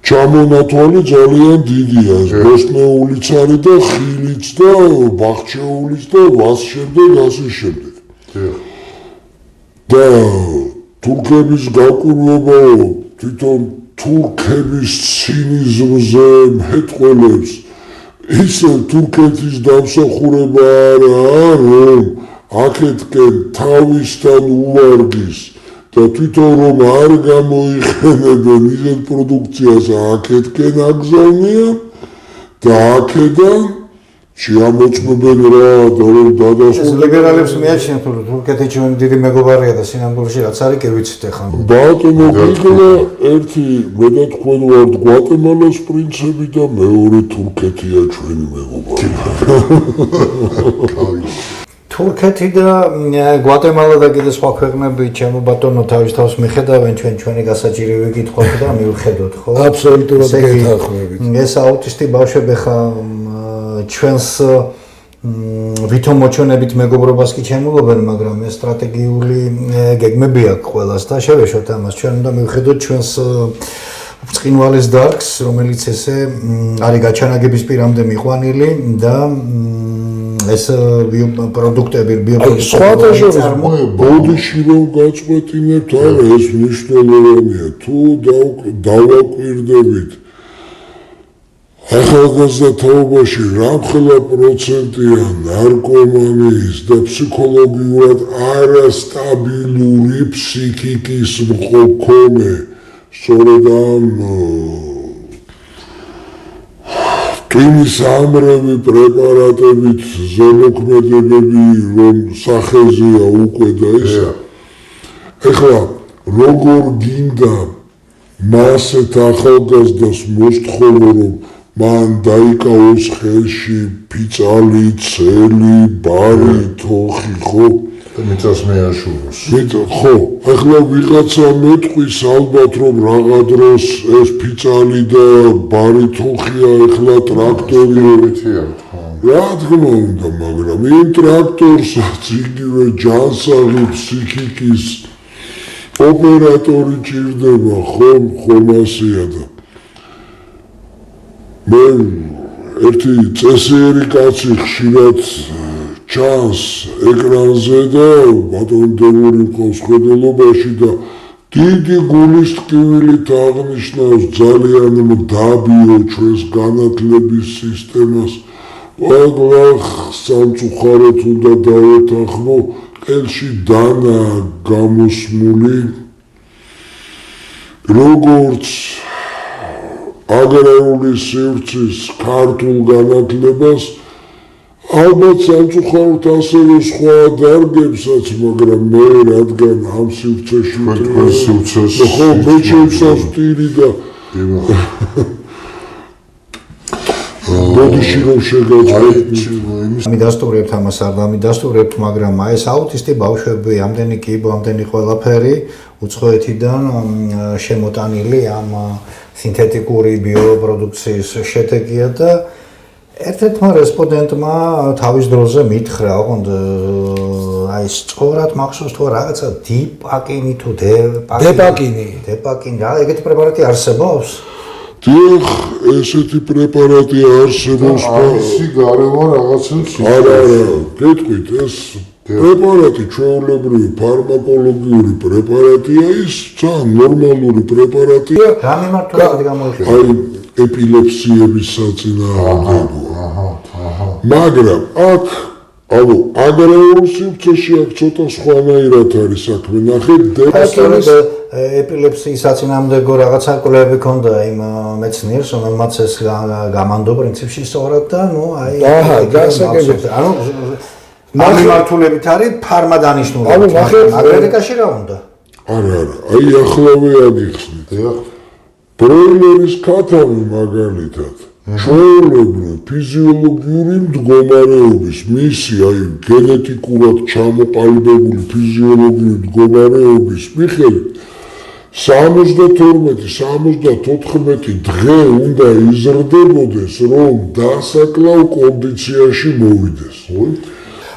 ჩამონათვალი ძალიან დიდია ეს ბოსნეულიც არის და ხილიც და ბახჩეულიც და ვას შემდეგ ასე შემდეგ და თურქების გაკვირვება თვითონ თურქების ცინიზმზე მეტყველებს ისე თურქეთის დამსახურება არა რომ აქეთკენ თავისთან უვარგის და თვითონ რომ არ გამოიყენებენ ისეთ პროდუქციას აქეთკენ აგზავნიან და აქედან შეამოწმებენ რა და რომ დადასტურებენ ლიბერალებს მიაჩნიათ რომ თურქეთი ჩვენი დიდი მეგობარია და სინამდვილეში რაც არის კი ვიცით ახლა. ბატონო გიგლა ერთი მე და თქვენ ვართ გვატემალას პრინცები და მეორე თურქეთია ჩვენი მეგობარი. თურქეთი და გვატემალა და კიდე სხვა ქვეყნები ჩემო ბატონო თავის თავს მიხედავენ ჩვენი გასაჭირივი კითხვები და მივხედოთ ხო? აბსოლუტურად გეთანხმებით. ეს აუტისტი ბავშვები ხა ჩვენს ვითომ მოჩვენებით მეგობრობას კი ჩემულობენ, მაგრამ ეს სტრატეგიული გეგმები აქვს ყველას და შევეშოთ ამას. ჩვენ უნდა მივხედოთ ჩვენს ბრწყინვალეს დარგს, რომელიც ესე არის გაჩანაგების პირამდე მიყვანილი და ეს პროდუქტები სხვათა შორის ბოდიში რომ გაწყვეტინებთ არა ეს მნიშვნელოვანია თუ დავაკვირდებით ახალგაზრდა თაობაში რამხელა პროცენტია ნარკომანიის და ფსიქოლოგიურად არასტაბილური ფსიქიკის მქონე სწორედ ამ ტვინის ამრევი პრეპარატებით ზემოქმედებები რომ სახეზეა უკვე და ისა ეხლა როგორ გინდა მასეთ ახალგაზრდას მოსთხოვო რომ მან დაიკავოს ხელში ფიცალი, ცელი, ბარი, თოხი ხო მიწას მეაშუროს ხო ახლა ვიღაცა მეტყვის ალბათ რომ რაღა დროს ეს ფიცალი და ბარი თოხია ახლა ტრაქტორი რა თქმა უნდა მაგრამ იმ ტრაქტორსაც იგივე ჯანსაღი ფსიქიკის ოპერატორი ჭირდება ხომ ასეა და მე ერთი წესიერი კაცი ხშირად ჩანს ეკრანზე და ბატონდებული მყავს ხედელობაში და დიდი გულის ტკივილით აღნიშნავს ძალიან მდაბიო ჩვენს განათლების სისტემას ყველგან სამწუხაროდ უნდა დავეთანხმო ყელში დანა გამოსმული როგორც აგრარული სივრცის ქართულ განათლებას ალბათ სამწუხაროდ ასევე სხვა დარგებსაც მაგრამ მე რადგან ამ სივრცეში ხო მე შევსავსტირი და ბოდიში რომ შეგაჭრეთ ამი დასტურებთ ამას არ დამიდასტურებთ მაგრამ აი ეს აუტისტი ბავშვები ამდენი კიბო ამდენი ყველაფერი უცხოეთიდან შემოტანილი ამ სინთეტიკური ბიოპროდუქციის შედეგია და ერთ-ერთმა რესპონდენტმა თავის დროზე მითხრა, ოღონდ აი სწორად მახსოვს თუ რაღაცა დიპაკინი თუ დეპაკინი რა ეგეთი პრეპარატი არსებობს? დიახ, ესეთი პრეპარატი არსებობს. ისი გარემო რაღაცებს არა, გეტყვით, ეს პრეპარატი ჩვეულებრივი ფარმაკოლოგიური პრეპარატია, ის ძალიან ნორმალური პრეპარატია. რა მიმართულებით გამოიხატება? აი ეპილეფსიების საწინააღმდეგო. მაგრამ აქ ანუ აგრარულ სივრცეში აქ ცოტა სხვანაირად არის საქმე. ნახეთ, სწორედ ეპილეფსიის საწინააღმდეგო რაღაცა კვლევები ქონდა იმ მეცნიერს, რომელმაც ეს გამანდო პრინციპში სწორად და ნუ აი გასაგებია. ანუ მიმართულებით არის ფარმადანიშნულებით. ანუ ნახეთ, ამერიკაში რა უნდა? არა, აი ახლავე აგიხსნით. ბროილერის ქათამი მაგალითად ჩვეულებრივ ფიზიოლოგიური მდგომარეობის მისი აი გენეტიკურად ჩამოყალიბებული ფიზიოლოგიური მდგომარეობის მიხედვით 72-74 დღე უნდა იზრდებოდეს, რომ დასაკლავ კონდიციაში მოვიდეს.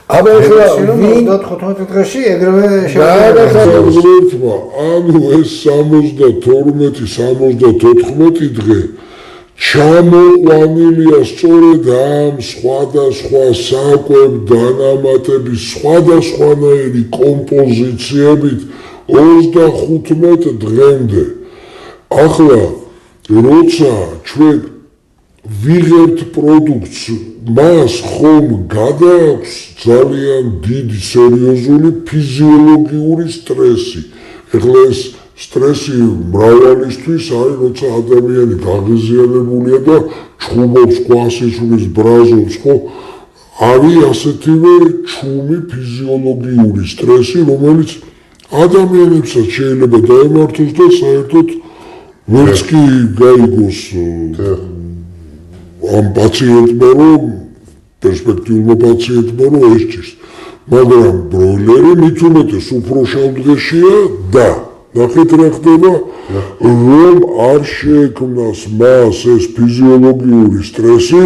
აბა ეხლა ვინ 15 დღეში ეგრევე შეგვიძლია ანუ ეს 72-74 დღე ჩამოყვანილია სწორედ ამ სხვადასხვა საკვებ დანამატების სხვადასხვანაირი კომპოზიციებით 35 დღემდე. ახლა როცა ჩვენ ვიღებთ პროდუქტს, მას ხომ გადააქვს ძალიან დიდი სერიოზული ფიზიოლოგიური სტრესი. ეხლა ეს სტრესი მრავალისთვის არის, როცა ადამიანი გაღიზიანებულია და ჩხუბობს, ყვასისურის, ბრაზობს, ხო? არის ასეთივე ჩუმი ფიზიოლოგიური სტრესი, რომელიც ადამიანებსაც შეიძლება დაემართოს და საერთოდ ვერც კი გაიგოს ამ პაციენტმა, რომ პერსპექტიულმა პაციენტმა, რომ ესჭის. მაგრამ ბროილერი მით უმეტეს უფრო შავ დღეშია და ნახეთ რა ხდება, რომ არ შეექმნას მას ეს ფიზიოლოგიური სტრესი,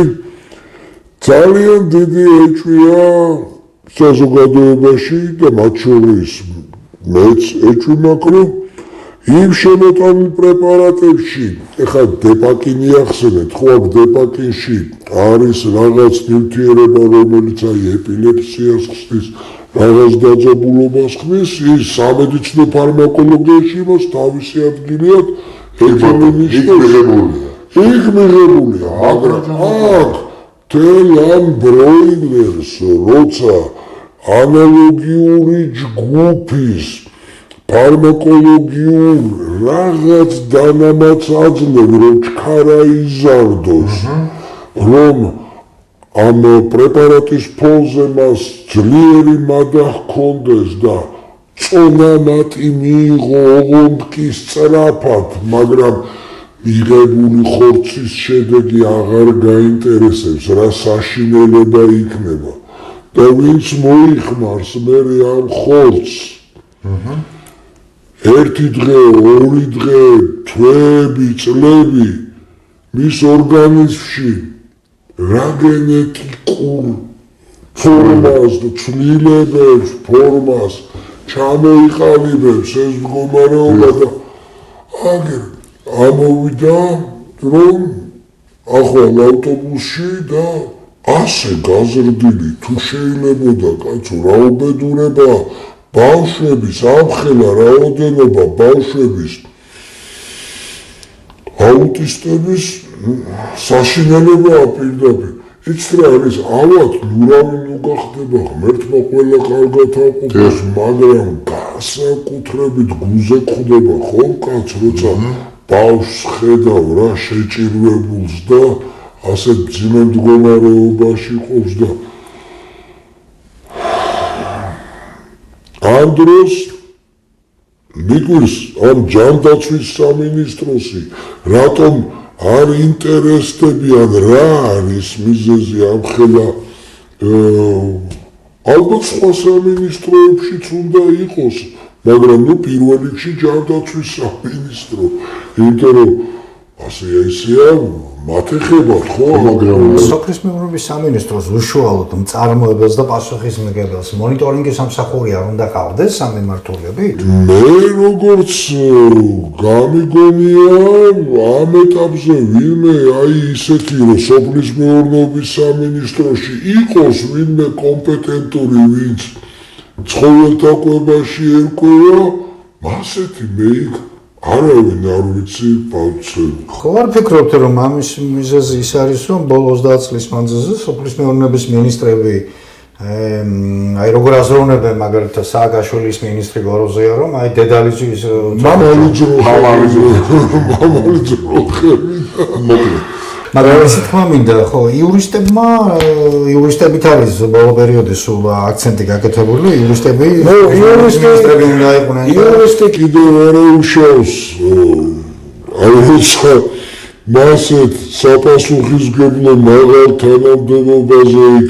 ძალიან დიდი ეჭვია საზოგადოებაში და მათ შორის მეც ეჭვი მაქვს, რომ იმ შემოტანილ პრეპარატებში, ეხლა დეპაკინი ახსენეთ, ხო აქ დეპაკინში არის რაღაც ნივთიერება, რომელიც აი ეპილეფსიას ხსნის, რაღაც დაძაბულობას ხსნის, ის სამედიცინო ფარმაკოლოგიაში იმას თავისი ადგილი აქვს, იქ მიღებულია, მაგრამ აქ თელ ამ ბროილერს, როცა ანალოგიური ჯგუფის ფარმაკოლოგიურ რაღაც დანამატს აძლევ, რომ ჩქარა იზარდოს, რომ ამ პრეპარატის ფონზე მას ძლიერი მადა ჰქონდეს და წონამატი მიიღო, ოღონდ კი სწრაფად, მაგრამ მიღებული ხორცის შედეგი აღარ გაინტერესებს, რა საშინელება იქნება და ვინც მოიხმარს მერე ამ ხორცს ერთი დღე, ორი დღე, თვეები, წლები მის ორგანიზმში რა გენეტიკურ ფორმას და ცვლილებებს, ფორმას ჩამოიყალიბებს ეს მდგომარეობა და აგერ ამოვიდა, რომ ახვალ ავტობუსში და ასე გაზრდილი თუ შეიძლებოდა კაცო რა უბედურებაა ბავშვების ამხელა რაოდენობა ბავშვების აუტისტების საშინელებაა პირდაპირ. იცით რა არის, ავად ნურავი ნუ გახდება, ღმერთმა ყველა კარგად აყოფოს, მაგრამ განსაკუთრებით გულზე ხვდება ხომ კაც, როცა ბავშვს ხედავ რა შეჭირვებულს და ასე მძიმე მდგომარეობაში ყოფს და ამ დროს მიგვირს ამ ჯანდაცვის სამინისტროსი რატომ არ ინტერესდებიან რა არის მიზეზი ამხელა ალბათ სხვა სამინისტროებშიც უნდა იყოს, მაგრამ ნუ პირველ რიგში ჯანდაცვის სამინისტრო, იმიტომ რომ ასე ისეა მათი ხებათ ხო მაგრამ სოფლის მეურნეობის სამინისტროს უშუალოდ მწარმოებელს და პასუხისმგებელს მონიტორინგის სამსახური არ უნდა ყავდეს სამმართველოებით? მე როგორც გამიგონია ამ ეტაპზე ვინმე აი ისეთი რომ სოფლის მეურნეობის სამინისტროში იყოს ვინმე კომპეტენტური ვინც ცხოველთა კვებაში ერკვევა ასეთი მე იქ არავინ არ ვიცი ბავშვები. ხო არ ფიქრობთ რომ ამის მიზეზი ის არის რომ ბოლო 30 წლის მანძილზე სოფლის მეურნეობის მინისტრები აი როგორ აზროვნებენ მაგალითად სააკაშვილის მინისტრი გოროზია რომ აი დედალიძის მამალი ძროხები მაგრამ ისე თქმა მინდა ხო იურისტებით არის ბოლო პერიოდის სულ აქცენტი გაკეთებული იურისტები მინისტრები უნდა იყვნენ იურისტი კიდევ არ უშავს აი როცა მასეთ საპასუხისმგებლო მაღალ თანამდებობაზე იქ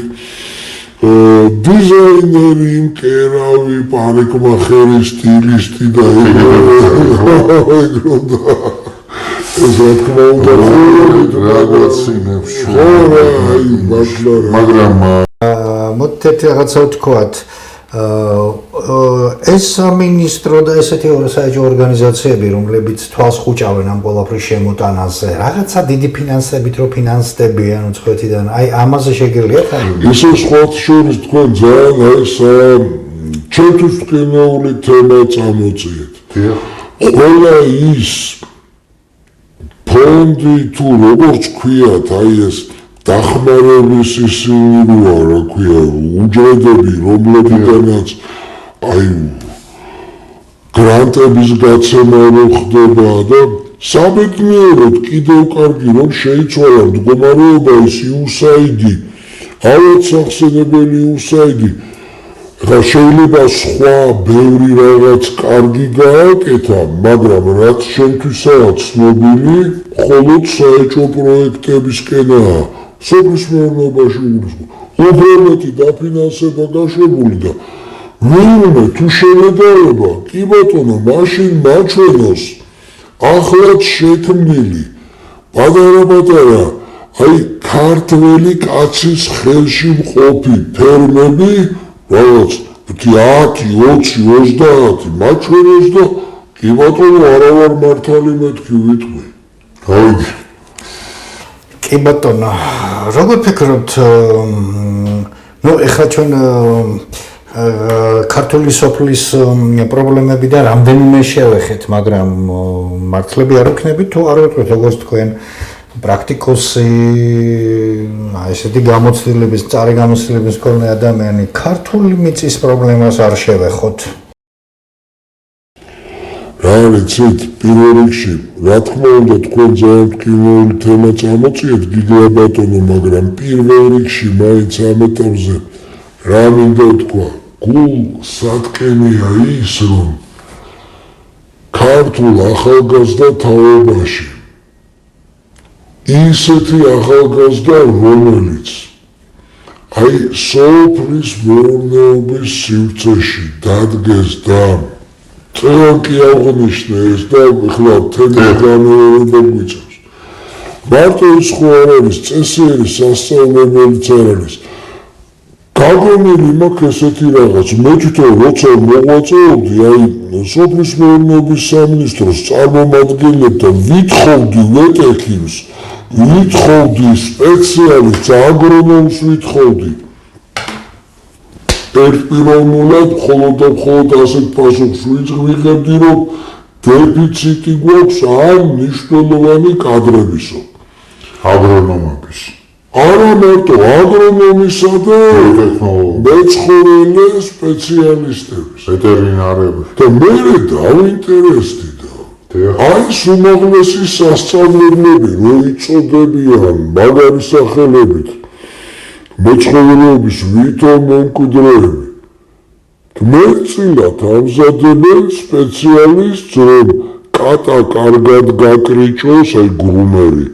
დიზაინერი, იმკერავი, პარიკმახერი, სტილისტი და ეგრონდა ეს რა თქმა უნდა რაღაცინებს მაგრამ მოდით ერთი რაღაცა ვთქვათ ეს სამინისტრო და ესეთი საეჭვო ორგანიზაციები რომლებიც თვალს ხუჭავენ ამ ყველაფრის შემოტანაზე რაღაცა დიდი ფინანსებით რო ფინანსდებიან უცხოეთიდან აი ამაზე შეგიძლიათ ისე სხვა შორის თქვენ ძალიან აი ჩემთვის ტკინეული თემა წამოწიეთ ყველა ის ფონდი თუ როგორც ქვიათ აი ეს დახმარების ისინი რა ქვია უჯრედები რომლებიდანაც აი გრანტების გაცემა რო ხდება და საბედნიეროდ კიდევ კარგი რომ შეიცვალა მდგომარეობა ის USAID ავადსახსენებელი USAID რა შეიძლება სხვა ბევრი რაღაც კარგი გააკეთა მაგრამ რაც შემთხვევაა ცნობილი მხოლოდ საეჭვო პროექტებისკენაა სოფლის მეურნეობაში უფრო მეტი დაფინანსება გაშვებული და ვინმე თუ შევედარება კი ბატონო მაშინ მაჩვენოს ახლად შექმნილი პატარა აი ქართველი კაცის ხელში მყოფი ფერმები რაღაც 10-20-30 მაჩვენოს და კი ბატონო არა ვარ მართალი მეთქი ვიტყვი გავიგე კი ბატონო როგორ ფიქრობთ ნუ ეხლა ჩვენ ქართული სოფლის პრობლემები და რამდენიმე შევეხეთ მაგრამ მართლები არ ვქნებით თუ არ ვიტყვით როგორც თქვენ პრაქტიკოსი ესეთი გამოცდილების წარი გამოცდილების მქონე ადამიანი ქართული მიწის პრობლემას არ შევეხოთ რა ვიცით პირველ რიგში რა თქმა უნდა თქვენ ძალიან ტკინული თემა წამოწიეთ გიგა ბატონო მაგრამ პირველ რიგში მაინც ამ ეტაპზე რა მინდა თქვა გულ სადგენია ის რომ ქართულ ახალგაზრდა თაობაში ისეთი ახალგაზრდა რომელიც აი სოფლის მეურნეობის სივრცეში დადგეს და წელки აღნიშნეს და ახლა თემის გვიწევს მარტო ის ხო არ არის წესიერი სასწავლებელიც არ არის გაგონილი მაქვს ესეთი რაღაც მე თვითონ როცა მოღვაწეობდი აი სოფლის მეურნეობის სამინისტროს წარმომადგენლებთან ვითხოვდი ვეტექიმს ვითხოვდი სპეციალისტს აგრონომს ვითხოვდი ერთპიროვნულად მხოლოდ ასეთ პასუხს ვიღებდი რომ დეფიციტი გვაქვს ამ მნიშვნელოვანი კადრებისო აგრონომების არა მარტო აგრონომისა და მეცხოველე სპეციალისტების ვეტერინარები და მე დავინტერესდი აი უმაღლესი სასწავლებლები რო იწოდებიან მაგარი სახელებით მეცხოველეობის ვითო მემკვიდრეები გმერწილად ამზადებენ სპეციალისტს რომ კატა კარგად გაკრიჭოს აი გრუმერი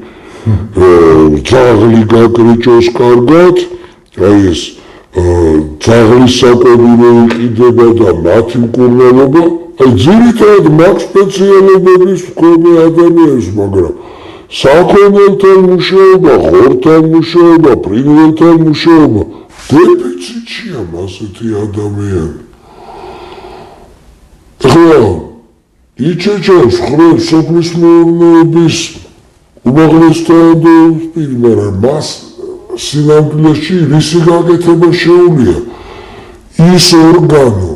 ძაღლი გაკრიჭოს კარგად აი ეს ძაღლის საკვები რო იყიდება და მათი მკურნალობა აი ძირითადად მაგ სპეციალობების მქონე ადამიანს მაგრამ საქონელთან მუშაობა, ხორთან მუშაობა, ფრინველთან მუშაობა, დეფიციტია ასეთი ადამიანი. ახლა იჩეჩავს ხრებს სოფლის მეურნეობის უმაღლეს თანამდებობისპირ, მაგრამ მას სინამდვილეში რისი გაკეთება შეუძლია? ის ორგანო,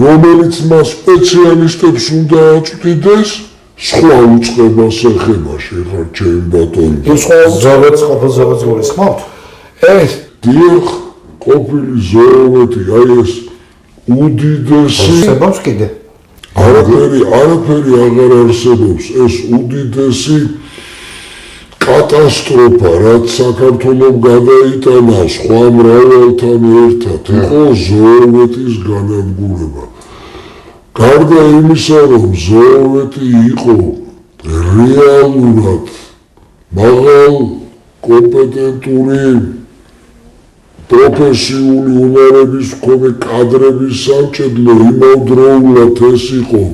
რომელიც მას სპეციალისტებს უნდა აწვდიდეს, სხვა უწყებას ეხება შეხარ ჩემ ბატონო. ზოვეტს გულისხმობთ? ეს დიახ, ყოფილი ზოვეთი, აი ეს უდიდესი არსებობს კიდე? არაფერი აღარ არსებობს, ეს უდიდესი კატასტროფა, რაც საქართველოს გადაიტანა სხვა მრავალთან ერთად, იყო ზოოვეთის განადგურება. გარდა იმისა, რომ ზოოვეთი იყო რეალურად მაღალ კომპეტენტური პროფესიული უნარების მქონე კადრების სამჭედლო, იმავდროულად ეს იყო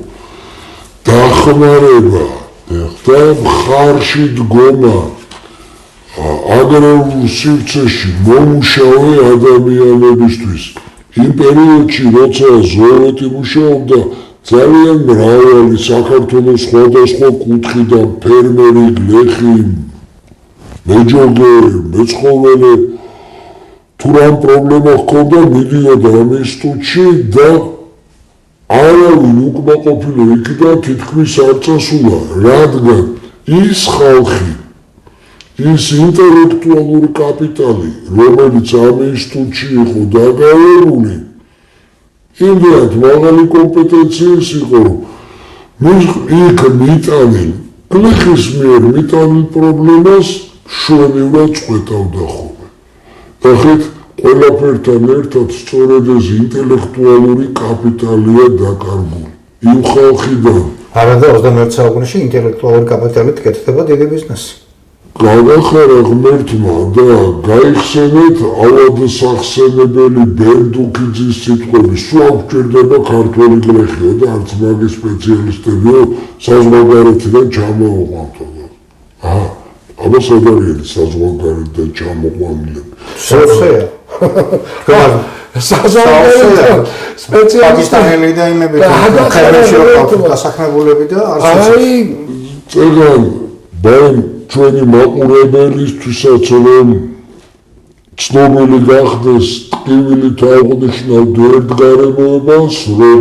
დახმარება და მხარში დგომა აგრარულ სივრცეში მომუშავე ადამიანებისთვის. იმ პერიოდში, როცა ზოოვეთი მუშაობდა, ძალიან მრავალი საქართველოს სხვადასხვა კუთხიდან ფერმერი, გლეხი, მეჯოგე, მეცხოველე თუ რამ პრობლემა ჰქონდა, მიდიოდა ამ ინსტიტუტში და არავინ უკმაყოფილო იქიდან თითქმის არ წასულა, რადგან ის ხალხი, ის ინტელექტუალური კაპიტალი, რომელიც ამ ინსტიტუტში იყო დაკავებული, იმდენად მაღალი კომპეტენციის იყო, რომ იქ მიტანილ, გლეხის მიერ მიტანილ პრობლემას მშვენივრად წყვეტავდა ხოლმე. ახეთ ყველაფერთან ერთად სწორედ ეს ინტელექტუალური კაპიტალია დაკარგული. იმ ხალხიდან არადა 21 საუკუნეში ინტელექტუალური კაპიტალით კეთდება დიდი ბიზნესი. გავახარა ღმერთმა და გაიხსენეთ ავად სახსენებელი ბენდუკიძის სიტყვები, სულ არ გვჭირდება ქართველი გლეხიო და არც მაგის სპეციალისტებიო საზღვარგარეთიდან ჩამოვყვანთო. ამას არ არის საზღვარგარეთიდან ჩამოყვანილები. სოფსეა. საზღვარგარეთიდან პაკისტანელი და იმები ხერებში რო დასაქმებულები და აი წეგან ბაინ ჩვენი მაყურებლისთვისაც რომ ცნობილი გახდეს ტკივილით აღნიშნავ ერთ გარემოებას, რომ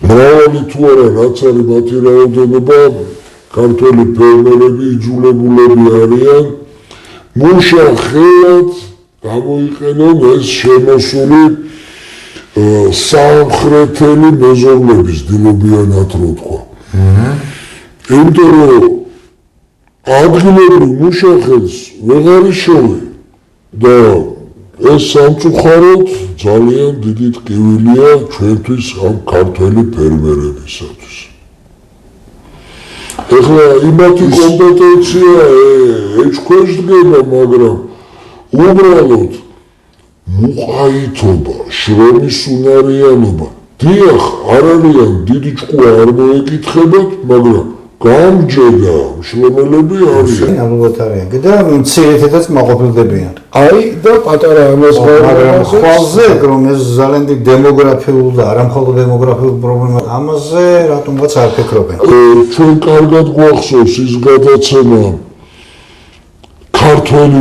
მრავალი თუ არა რაც არის მათი რაოდენობა, ქართველი ფერმერები იძულებულები არიან მუშა ხელად გამოიყენონ ეს შემოსული სამხრეთელი მეზობლების დილობიანად რო თქვა. იმიტომ რომ ადგილობრივ მუშახელს ვეღარ იშოვე და ეს სამწუხაროდ ძალიან დიდი ტკივილია ჩვენთვის ამ ქართველი ფერმერებისათვის. ეხლა იმათი კომპეტენცია ეჭქვეშ დგება, მაგრამ უბრალოდ მუყაითობა, შრომის უნარიანობა. დიახ, არ არიან დიდი ჭკუა არ მოეკითხებათ, მაგრამ გამჯედა მშრომელები არიან. ალბათ არიან. და მცირეთაც მაყოფილდებიან. აი და პატარა ამას მაგრამ ხვალზე რომ ეს ძალიან დიდი დემოგრაფიულ და არა მხოლოდ დემოგრაფიულ პრობლემა, ამაზე რატომღაც არ ფიქრობენ. ჩვენ კარგად გვახსოვს ის გადაცემა ქართველი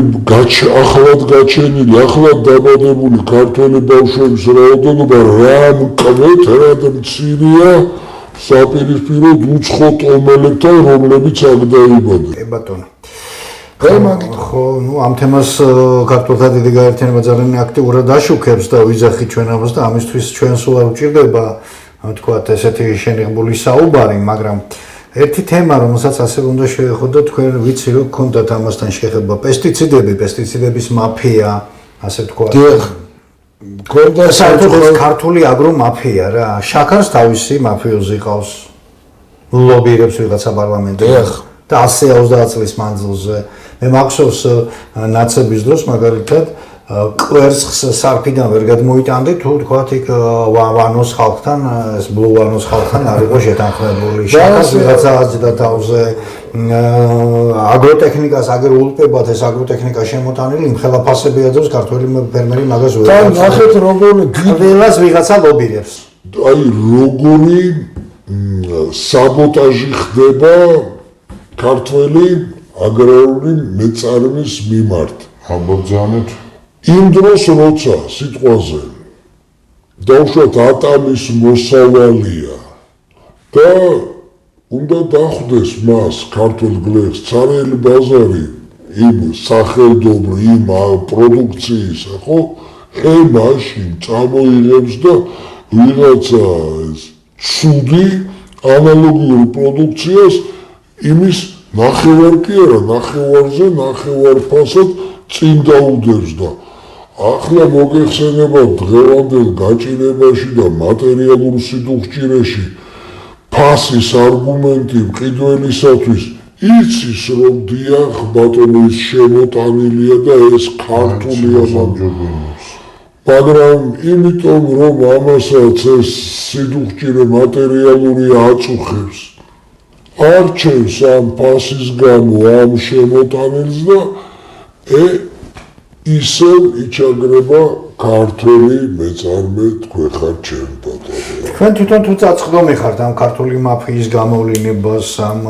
ახლად გაჩენილი, ახლად დაბადებული ქართველი ბავშვების რაოდენობა რა მკვეთ, რა მცირეა საპირისპიროდ უცხო ტომელებთან, რომლებიც აქ დაიბადნენ. ბატონო. ხო, ამ თემას ქართულთა დიდი გაერთიანება ძალიან აქტიურად აშუქებს და ვიძახით ჩვენ ამას და ამისთვის ჩვენ სულ არ უჭირდება, თქვათ, ესეთი შენიღბული საუბარი, მაგრამ ერთი თემა, რომელსაც ასე უნდა შევეხოთ, თქვენ ვიცი რომ გქონდათ ამასთან შეხება, პესტიციდების მაფია, ასე ვთქვათ. დიახ. გქონდა საერთოდ ქართული აგრო მაფია რა. შაქარს თავისი მაფიოზი ყავს. ლობირებს ვიღაცა პარლამენტში. დიახ. და 120 წლის მანძილზე. მე მახსოვს ნაცების დროს მაგალითად კვერცხს სარფიდან ვერ გადმოიტანდი თუ თქვათ იქ ვანოს ხალხთან ეს ბლუვანოს ხალხთან არ იყო შეთანხმებული შეხას ვიღაცა აძდა თავზე აგროტექნიკას აგერ ულპებათ ეს აგროტექნიკა შემოტანილი იმ ხელაფასები აძებს ქართველი ფერმერი მაგას ვერ თან ნახეთ როგორი ყველას ვიღაცა ლობირებს აი როგორი საბოტაჟი ხდება ქართველი აგრარული მეწარმის მიმართ ამბობძანეთ იმ დროს როცა სიტყვაზე დავუშვათ ატამის მოსავალია და უნდა დახვდეს მას ქართულ გლეხს ცარიელი ბაზარი იმ სახელდობრი იმ პროდუქციისა ხო მაშინ წამოიღებს და ვიღაცა ცუდი ანალოგიური პროდუქციას იმის ნახევარ კი არა ნახევარზე ნახევარფასად წინ დაუდევს და ახლა მოგეხსენებათ დღევანდელ გაჭირებაში და მატერიალურ სიდუხჭირეში ფასის არგუმენტი მყიდველისათვის იცის რომ დიახ ბატონო ის შემოტანილია და ეს ქართულია მაგრამ იმიტომ რომ ამასაც ეს სიდუხჭირე მატერიალური აწუხებს არჩევს ამ ფასის გამო ამ შემოტანილს და ისევ იჩაგრება ქართული მეწარმე თქვენ ხართ ჩემი ბატონო. თქვენ თვითონ თუ წაწყდომი ხართ ამ ქართული მაფიის გამოვლინებას ამ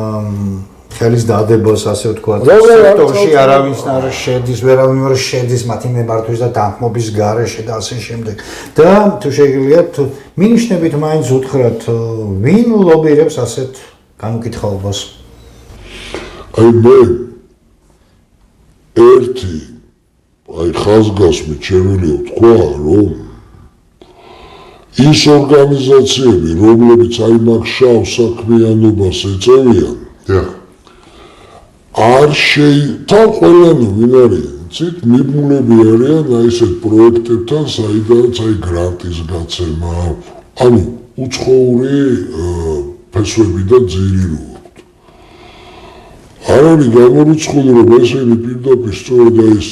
ხელის დადებას ასე ვთქვათ სექტორში არავის არ შედის ვერავინ არ შედის მათი მემართვის და დანხმობის გარეშე და ასე შემდეგ და თუ შეგიძლიათ მინიშნებით მაინც უთხრათ ვინ ლობირებს ასეთ განუკითხაობას აი მე ერთი აი ხაზგასმით შემიძლია ვთქვა რომ ის ორგანიზაციები რომლებიც აი მაგ შავ საქმიანობას ეწევიან არ თან ყველანი ვინ არიან იცით მიბმულები არიან აი ესეთ პროექტებთან საიდანაც აი გრანტის გაცემა ანუ უცხოური ფესვები და ძირი რო აქვთ არ არის გამორიცხული რომ ესენი პირდაპირ სწორედ ის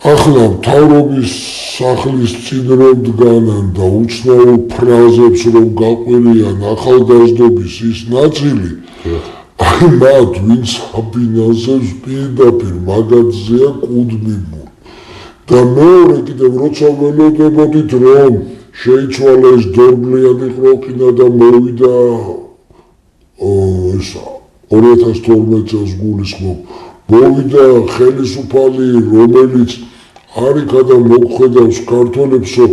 ახლა მთავრობის სახლის წინ რომ დგანან და უცნაურ ფრაზებს რომ გაყვირიან ახალგაზრდობის ის ნაწილი აი მათ ვინც აბინაზებს პირდაპირ მაგაზია კუდმიბული და მეორე კიდევ როცა ველოდებოდით რომ შეიცვალა ეს დორგლიანი ყროყინა და მოვიდა ეს 2012 წელს გულისხმობ მოვიდა ხელისუფალი რომელიც არიქა და მოგხედავს ქართველებსო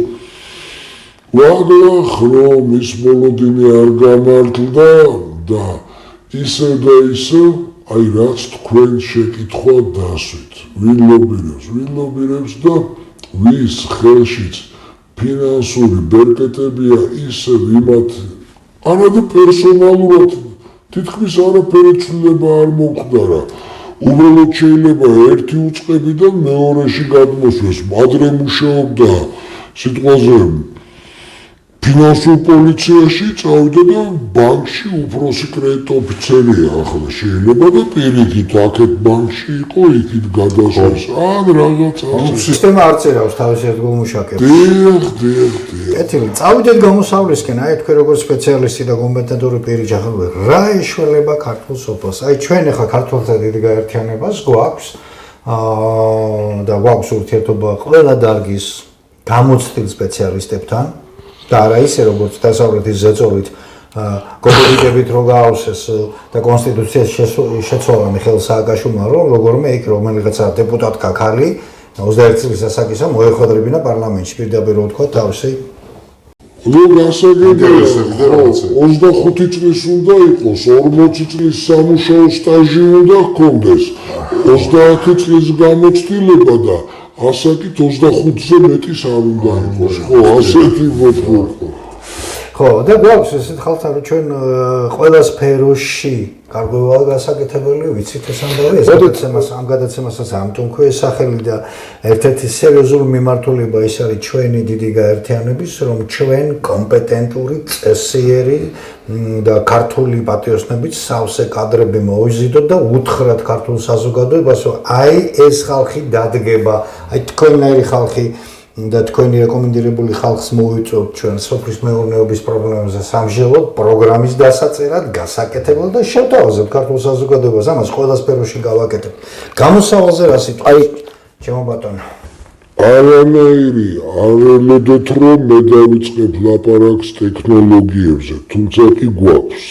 ვაგლახ რომ ის მოლოდინი არ გამართლდა და ისე და ისე აი რაც თქვენ შეკითხვა დასვით ვინ ლობირებს და ვის ხელშიც ფინანსური ბერკეტებია ისე იმათ არადა პერსონალურად თითქმის არაფერი ცვლილება არ მოხდარა უბრალოდ შეიძლება ერთი უწყებიდან მეორეში გადმოსვეს ადრე მუშაობდა სიტყვაზე ფინანსურ პოლიციაში წავიდა და ბანკში უფროსი კრედიტ ოფიცერია ახლა შეიძლება და პირიქით აქეთ ბანკში იყო იქით გადასვეს ან რაღაცა სისტემა არ წერავს თავის ერთგულმუშაკებს დიახ კეთილი წავიდეთ გამოსავლისკენ აი თქვენ როგორც სპეციალისტი და კომპეტენტური პირი ჯახალვე რა ეშველება ქართულ სოფელს აი ჩვენ ახლა ქართველთა დიდი გაერთიანებას გვაქვს და გვაქვს ურთიერთობა ყველა დარგის გამოცდილ სპეციალისტებთან და არა ისე როგორც დასავლეთის ზეწოლით გოგოლიტებით რო გაავსეს და კონსტიტუციის შეცვალა მიხეილ სააკაშვილმა რომ როგორმე იქ რომელიღაცა დეპუტატ ქაქალი 21 წლის ასაკისა მოეხვედრებინა პარლამენტში პირდაპირ რო თქვა თავისი რომ გასაგებია 25 წლის უნდა იყოს 40 წლის სამუშაო სტაჟი უნდა ჰქონდეს 30 წლის გამოცდილება და ასაკით 25-ზე მეტის არ უნდა იყოს ხო ასეთი ვთქვი ხო, და გვაქვს ესეთ ხალხთან რომ ჩვენ ყველა სფეროში გარკვევა გასაკეთებელი ვიცით ეს ამბავი, ამ გადაცემასაც ამტუნქვე სახელი და ერთ-ერთი სერიოზული მიმართულება ის არის ჩვენი დიდი გაერთიანების, რომ ჩვენ კომპეტენტური, წესიერი და ქართული პატრიოტებით სავსე კადრები მოვიზიდოთ და უთხრათ ქართულ საზოგადოებას, რომ აი ეს ხალხი დადგება, აი თქვენნაირი ხალხი და თქვენი რეკომენდირებული ხალხს მოვიწვევთ ჩვენ სოფლის მეურნეობის პრობლემებზე სამშობლოდ პროგრამის დასაწერად, გასაკეთებელ და შევთავაზებთ ქართულ საზოგადოებას, ამას ყველა სფეროში გავაკეთებთ. გამოსავალზე რა სიტყვა? აი, ჩემო ბატონო. არანაირი არ ელოდოთ რომ მე დავიწყებ ლაპარაკს ტექნოლოგიებზე, თუმცა კი გვაქვს.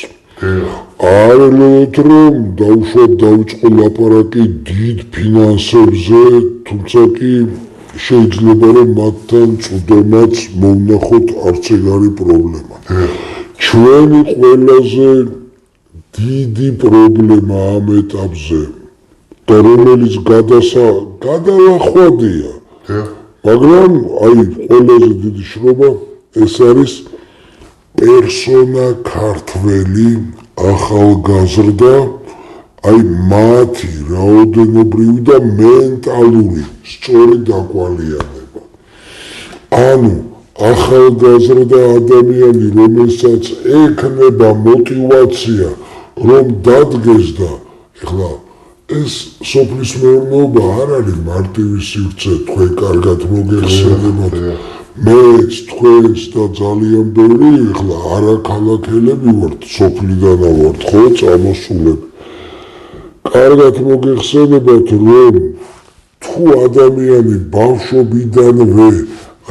არ ელოდოთ რომ დავიწყო ლაპარაკი დიდ ფინანსებზე, თუმცა კი შეიძლება რომ მათთან წვდომაც მოვნახოთ არც ეგ არის პრობლემა. ჩვენი ყველაზე დიდი პრობლემა ამ ეტაპზე და რომელიც გადალახვადია, მაგრამ აი ყველაზე დიდი შრომა ეს არის პერსონა ქართველი ახალგაზრდა, აი მათი რაოდენობრივი და მენტალური სწორი დაკვალიანება. ანუ ახალგაზრდა ადამიანი, რომელსაც ექნება მოტივაცია რომ დადგეს და ეხლა ეს სოფლის მეურნეობა არ არის მარტივი სივრცე, თქვენ კარგად მოგეხსენებათ. მეც თქვენს და ძალიან ბევრი ეხლა არაქალაქელები ვართ, სოფლიდან ვართ, ხო, წამოსულები. კარგად მოგეხსენებათ რომ თუ ადამიანი ბავშვობიდანვე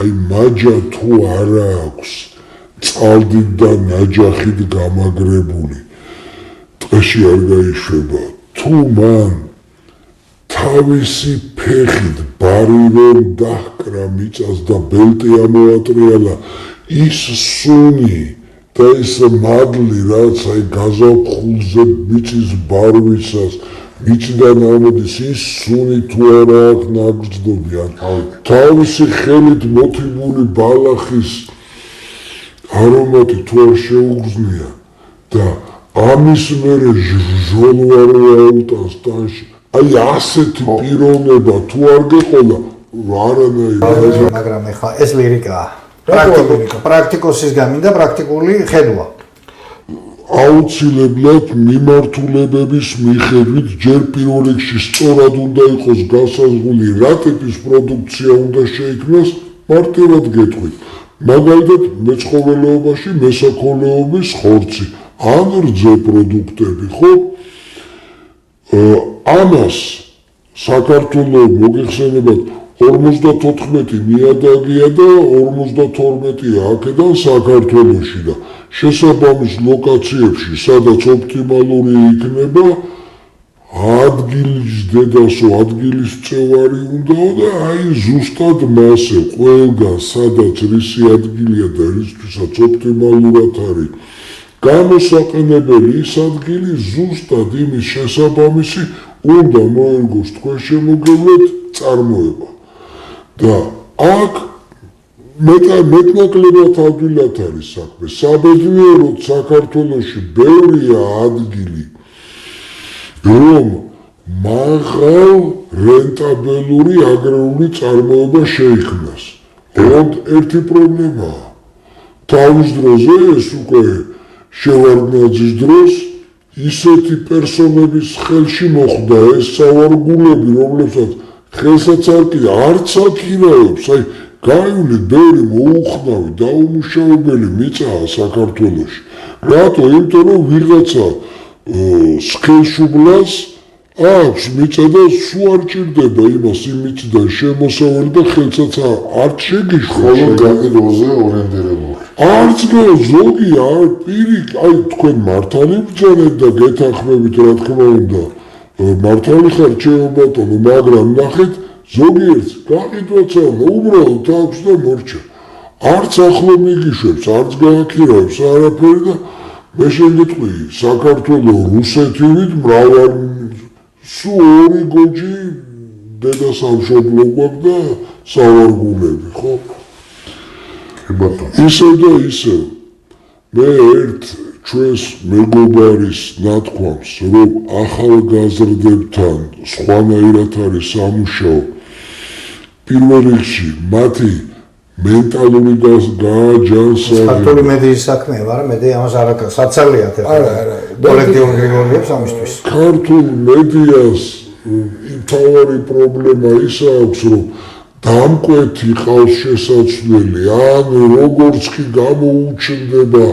აი მაჯა თუ არა აქვს წყალდით და ნაჯახით გამაგრებული ტყეში არ გაიშვება, თუ მან თავისი ფეხით ბარი რომ დაჰკრა მიწას და ბელტი ამოატრიალა, ის სუნი და ის მადლი რაც აი გაზაფხულზე მიწის ბარვისას მიწიდან ამოდის, ის სუნი თუ არა აქვს ნაგრძნობი, თავისი ხელით მოთიბული ბალახის არომატი თუ არ შეუგზნია და ამის მერე ჟოლვარი აუტანს ტანში, აი ასეთი პიროვნება თუ არ გეყოლა არანაირი. მაგრამ ეხლა ეს ლირიკაა. პრაქტიკოსის გამინდა პრაქტიკული ხედვა. აუცილებლად მიმართულებების მიხედვით ჯერ პირველ რიგში სწორად უნდა იყოს განსაზღვრული რა ტიპის პროდუქცია უნდა შეიქმნას, მარტივად გეტყვით. მაგალითად მეცხოველეობაში მესაქონლეობის ხორცი, ან რძე პროდუქტები, ხო? ამას საქართველოს მოგეხსენებათ 54 ნიადაგია და 52 აქედან საქართველოში და შესაბამის ლოკაციებში, სადაც ოპტიმალური იქნება ადგილის დედასო, ადგილის მწევარი უნდა და აი ზუსტად მასე ყველგან, სადაც რისი ადგილია და რისთვისაც ოპტიმალურად არის გამოსაყენებელი ის ადგილი, ზუსტად იმის შესაბამისი უნდა მოერგოს თქვენ შემოგევლეთ წარმოება. და აქ მეტნაკლებად ადვილად არის საქმე. საბედნიეროდ საქართველოში ბევრია ადგილი, რომ მაღალ რენტაბელური აგრარული წარმოება შეიქმნას. ond ერთი პრობლემაა. თავის დროზე ეს უკვე შევარდნაძის დროს ისეთი პერსონების ხელში მოხვდა ეს სავარგულები, რომლებსაც ხელსაც არც აქირავებს, აი გაივლით ბევრი მოუხნავი დაუმუშავებელი მიწაა საქართველოში. რატო? იმიტომ რომ ვიღაცა სქელშუბლას აქვს მიწა და სულ არ ჭირდება იმას იმ მიწიდან შემოსავალი და ხელსაც არ შეგიშვება. ხოლო გაყიდვაზე ორიენტირებული. არც ზოგი არ პირი, აი თქვენ მართალი ბრძანეთ და გეთანხმებით რა თქმა უნდა. მართალი ხარ ჩემო ბატონო, მაგრამ ნახეთ ზოგიერთს გაყიდვაცა უბრალოდ აქვს და მორჩა. არც ახლო მიგიშვებს, არც გააქირავებს არაფერი და მე შეგიტყვი საქართველოს რუსეთივით მრავალ სულ ორი გოჯი დედა სამშობლო გვაქვს და სავარგულები, ხო? კი ბატონო. ისევ და ისევ. მე ერთ ჩვენს მეგობარის ნათქვამს, რომ ახალგაზრდებთან სხვანაირად არის სამუშაო, პირველ რიგში მათი მენტალური გააჯანსაღება. ქართული მედიის საქმეა, მაგრამ მე ამას არ აქვს საცალიათ არა. კოლექტიური გრიგორიებს ამისთვის. ქართულ მედიას მთავარი პრობლემა ის აქვს, რომ დამკვეთი ყავს შესაძლებელი, ან როგორც კი გამოუჩნდება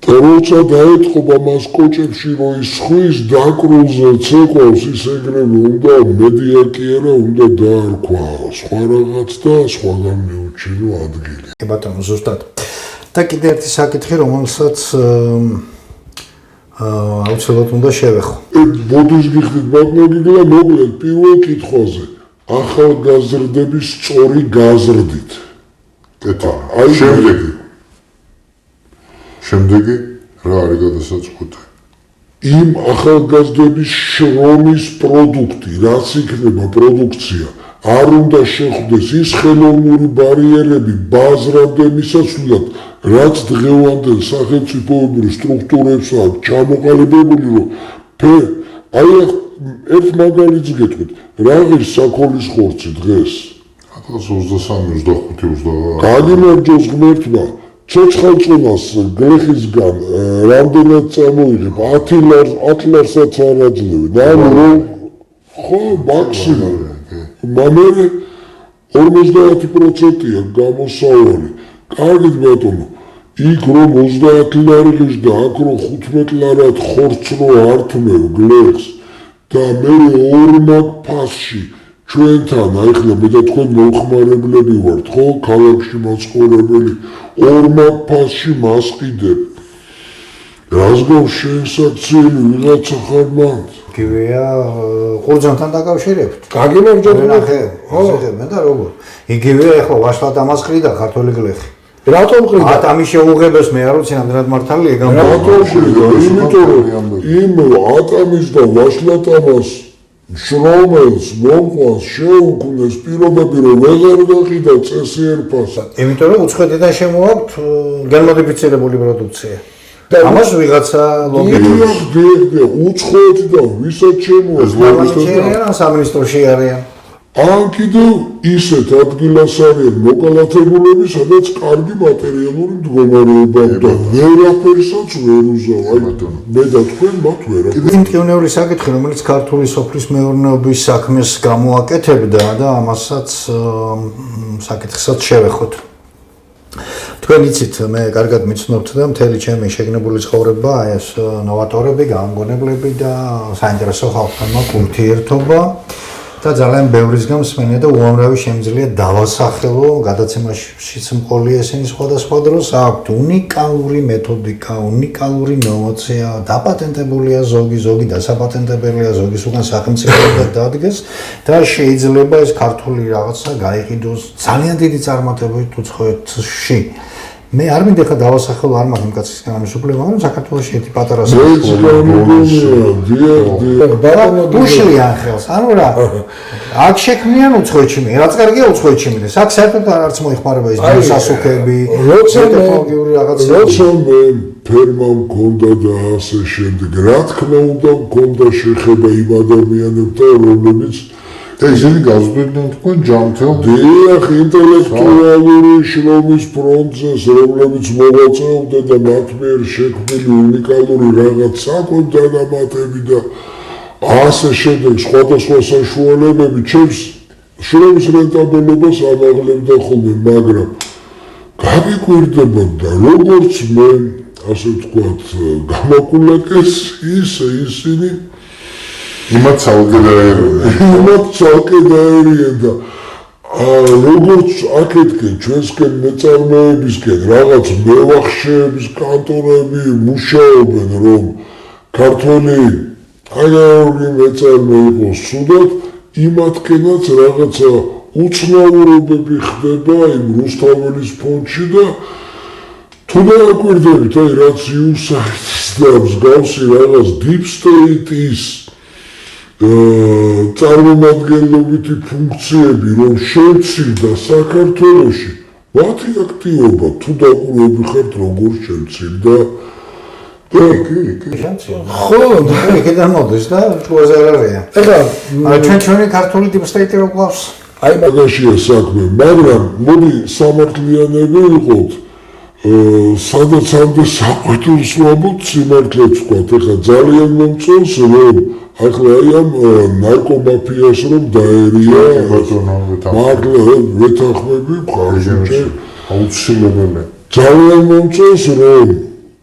და როცა დაეთყობა მას კოჭებში, რომ ის ხვის დაკრულზე ცეკვავს, ის ეგრევე უნდა მედია კი არა, უნდა დაარქვა სხვა რაღაც და სხვაგან მიუჩინო ადგილი. ბატონო ზუსტად. და კიდე ერთი საკითხი, რომელსაც აუცილებლად უნდა შევეხო. ბოდის გიხდით ბატონო, მოკლედ პირველ კითხვაზე. ახალგაზრდების სწორი გაზრდით. კეთილი. შემდეგი რა არის გადასაწყვეტი? იმ ახალგაზრდების შრომის პროდუქტი, რაც იქნება პროდუქცია, არ უნდა შეხვდეს ის ხელოვნური ბარიერები ბაზრამდე მისასვლელად, რაც დღევანდელ სახელმწიფოებრივ სტრუქტურებს აქვს ჩამოყალიბებული, რომ აი ერთ მაგალითს გეტყვით, რა ღირს საქონლის ხორცი დღეს? 23-25-29. გაგიმარჯოს ღმერთმა, ცოცხალწონას გლეხისგან რამდენად წამოიღებ? 10 ლარსაც არ აძლევენ. ანუ ხო, მაქსიმუმ. მაგრამ 50%-ია გამოსავალი. კარგით ბატონო, იქ რომ 30 ლარი ღირს და აქ რომ 15 ლარად ხორცს რო ართმევ გლეხს და მე ორმაგ ფასში ჩვენთან, ახლა მე და თქვენ მოხმარებლები ვართ, ხო, ქალაქში მაცხოვრებელი, ორმაგ ფასში მასყიდებ. რას გავშენსაქციელი ვიღაცა ხარ მან? იგივეა ყურძანთან დაკავშირებით. გაგიმარჯოთ ნახე, მე და როგორ. იგივეა ახლა ვაშლად ამას ყრიდა ქართული გლეხი. რატომ ყრიდა? ატამის შეუღებას მე არ ვიცი რამდენად მართალია გამო. რატომ ყრიდა? იმიტომ რომ იმ ატამის და ვაშლატამას შრომელს მომყვანს შეუქმნეს პირობები, რომ ვეღარ გაყიდა წესიერ ფასად. იმიტომ რომ უცხოეთიდან შემოაქვთ გენმოდიფიცირებული პროდუქცია. ამას ვიღაცა ლოგიკა. დიახ, უცხოეთიდან ვისაც შემოაქვს სამინისტროში არიან. ან კიდევ ისეთ ადგილას არიან მოკალათებულები, სადაც კარგი მატერიალური მდგომარეობა და ვერაფერსაც ვერ უზავ. მე და თქვენ მათ ვერაფერს. იმ მტკივნეული საკითხი, რომელიც ქართული სოფლის მეურნეობის საქმეს გამოაკეთებდა და ამასაც საკითხსაც შევეხოთ. თქვენ იცით, მე კარგად მიცნობთ და მთელი ჩემი შეგნებული ცხოვრება ეს ნოვატორები, გამოგონებლები და საინტერესო ხალხთან ურთიერთობა და ძალიან ბევრისგან მსმენია და უამრავი შემიძლია დავასახელო, გადაცემაშიც მყოლია ესენი სხვადასხვა დროს, აქვთ უნიკალური მეთოდიკა, უნიკალური ინოვაცია, დაპატენტებულია ზოგი დასაპატენტებელია, ზოგის უკან სახელმწიფოებრივ დადგეს და შეიძლება ეს ქართული რაღაცა გაიყიდოს ძალიან დიდი წარმატებით უცხოეთში. მე არ მინდა ხა დავასახელო არ მაქვს იმ კაცის განმსხვერპლება, მაგრამ საქართველოში ერთი პატარა უშლიან ხელს. ანუ რა, აქ შექმნიან უცხოეთში, რაც კარგია უცხოეთში მიდეს. აქ საერთოდ არც მოიხმარება ის დასასუქები, ტექნოლოგიური რაღაცა. როცა მე ფერმა მქონდა და ასე შემდეგ, რა თქმა უნდა მქონდა შეხება იმ ადამიანებთან, რომლებიც და ისინი გაზრდიდნენ თქვენ ჯანმრთელ დიახ, ინტელექტუალური შრომის ფრონტზე, რომლებიც მოვაწეობდნენ და მათ მიერ შექმნილი უნიკალური რაღაც საკვებ დანამატები და ასე შემდეგ სხვადასხვა საშუალებები ჩემს შრომის რენტაბელობას ამაღლებდა ხოლმე, მაგრამ გაგიკვირდებოდა როგორც მე, ასე ვთქვათ, გამაკულაკეს ისინი იმათ ცალკე დაერიან და როგორც აკეთქენ ჩვენსკენ მეწარმეებისკენ რაღაც მევახშეების კანტორები მუშაობენ, რომ ქართველი აგრარული მეწარმე იყოს ცუდად, იმათკენაც რაღაცა უცნაურობები ხდება იმ რუსთაველის ფონდში და თუ დააკვირდებით, აი რაც იუსაიდის და მსგავსი რაღაც deep state-ის წარმომადგენლობითი ფუნქციები რომ შევცილდა საქართველოში, მათი აქტივობა თუ დაკვირვები ხართ როგორ შემცირ და ხო, იქიდან მოდის და ჩვენზე არ არიან. ეხლა ჩვენი ქართული დიპსტეიტი რო გვყავს. აი მაგაშია საქმე, მაგრამ მოდი სამართლიანები ვიყოთ, სადაც ამდე საყვეთურს ვამბობთ სიმართლეც ვთქვათ, ეხლა ძალიან მომწონს რომ ახლა აი ამ ნარკომაფიას რომ დაერია ვეთანხმები მხარში აუცილებელია. ძალიან მომწონს რომ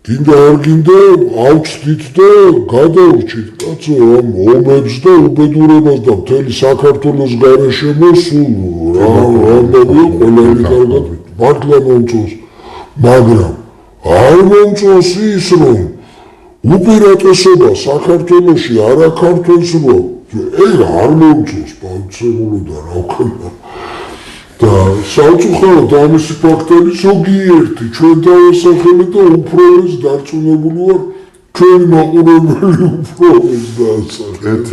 გინდა არ გინდა ავწდით და გადავრჩით კაცო ამ ომებს და უბედურებას და მთელი საქართველოს გარშემო სულ რამბობი ყველანი კარგად მართლა მომწონს მაგრამ არ მომწონს ის რომ უპირატესობა საქართველოში არა ქართულს რო არ მომწონს პაუცებულო და რა ვქნა და საუცხოოდ ამისი ფაქტები ზოგიერთი ჩვენ დავასახელე და უბრალოდ დარწმუნებული ვარ ჩვენ მაყურებელი უბრალოდ დაასახელეთ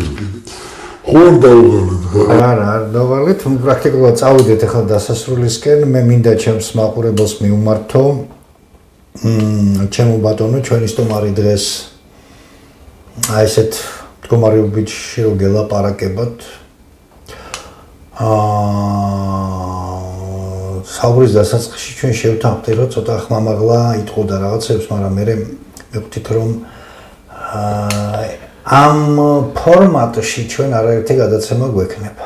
ხო დავღალეთ არ დავალეთ პრაქტიკულად წავიდეთ ახლა დასასრულისკენ მე მინდა ჩემს მაყურებელს მიუმართო ჩემო ბატონო ჩვენი სტუმარი დღეს აი ესეთ მდგომარეობაში რო გელაპარაკებათ საუბრის დასაწყისში ჩვენ შევთანხმდით რომ ცოტა ხმამაღლა იტყოდა რაღაცებს მაგრამ მე მივხვდით რომ ამ ფორმატში ჩვენ არაერთი გადაცემა გვექნება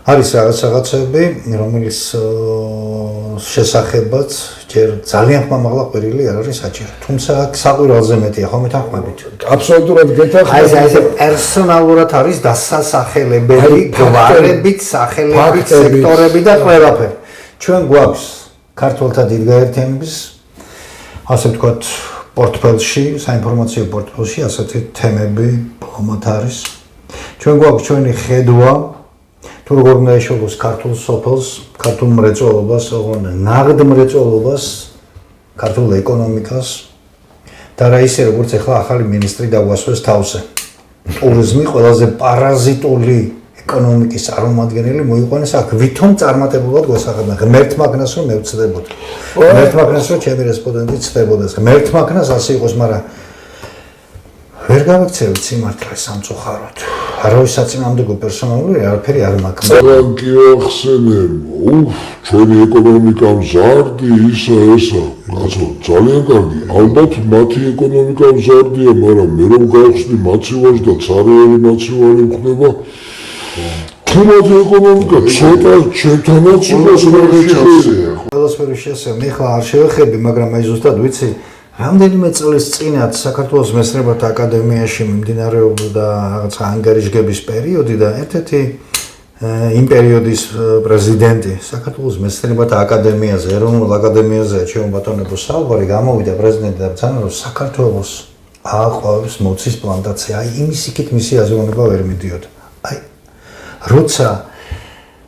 არის რაღაცები რომელიც შესახებაც ჯერ ძალიან ხმამაღლა ყვირილი არ არის საჭირო თუმცა საყვირელზე მეტია ხომ მეთანხმებით აბსოლუტურად გეთანხმებით აი ეს პერსონალურად არის დასასახელებელი გვარებით სახელებით სექტორები და ყველაფერი ჩვენ გვაქვს ქართველთა დიდგაერთიანების ასე ვთქვათ პორტფელში საინფორმაციო პორტფელში ასეთი თემები ბოლომდე არის ჩვენ გვაქვს ჩვენი ხედვა თუ როგორ უნდა ეშოვოს ქართულ სოფელს, ქართულ მრეწველობას, ნაღდ მრეწველობას, ქართულ ეკონომიკას და რა ისე როგორც ახლა ახალი მინისტრი დაგვასვეს თავზე. ტურიზმი ყველაზე პარაზიტული ეკონომიკის წარმომადგენელი მოიყვანეს აქ ვითომ წარმატებულად გვესახებიან. ღმერთ მაგნას რომ მე ვწდებოდი. ღმერთ მაგნას რომ ჩემი რესპონდენტი წდებოდეს. ღმერთ მაგნას ასე იყოს, მაგრამ ვერ გავიქცევით სიმართლე სამწუხაროდ. არავის საწინააღმდეგო პერსონალური არაფერი არ მაქვს. ძალიან კი ახსენებ, ჩვენი ეკონომიკა მზარდი, ისა ესა, კაცო, ძალიან კარგი. ალბათ მათი ეკონომიკა მზარდია, მაგრამ მე რომ გავხსნი მაცივარს და ცარიელი მაცივარი ხდება, თუ მათი ეკონომიკა ცოტა ჩემთანაც იყოს რაღაცა. ყველასფერი შესაძლოა. მე ხლა არ შევეხები, მაგრამ აი ზუსტად ვიცი რამდენიმე წლის წინათ საქართველოს მეცნიერებათა აკადემიაში მიმდინარეობდა რაღაცა ანგარიშგების პერიოდი და ერთ-ერთი იმ პერიოდის პრეზიდენტი საქართველოს მეცნიერებათა აკადემიაზე, ეროვნულ აკადემიაზე ჩემო ბატონებო საუბარი გამოვიდა პრეზიდენტი და ბრძანა რომ საქართველოს აყვავებს მოცის პლანტაცია. აი იმის იქით მისი აზროვნება ვერ მიდიოდა. აი როცა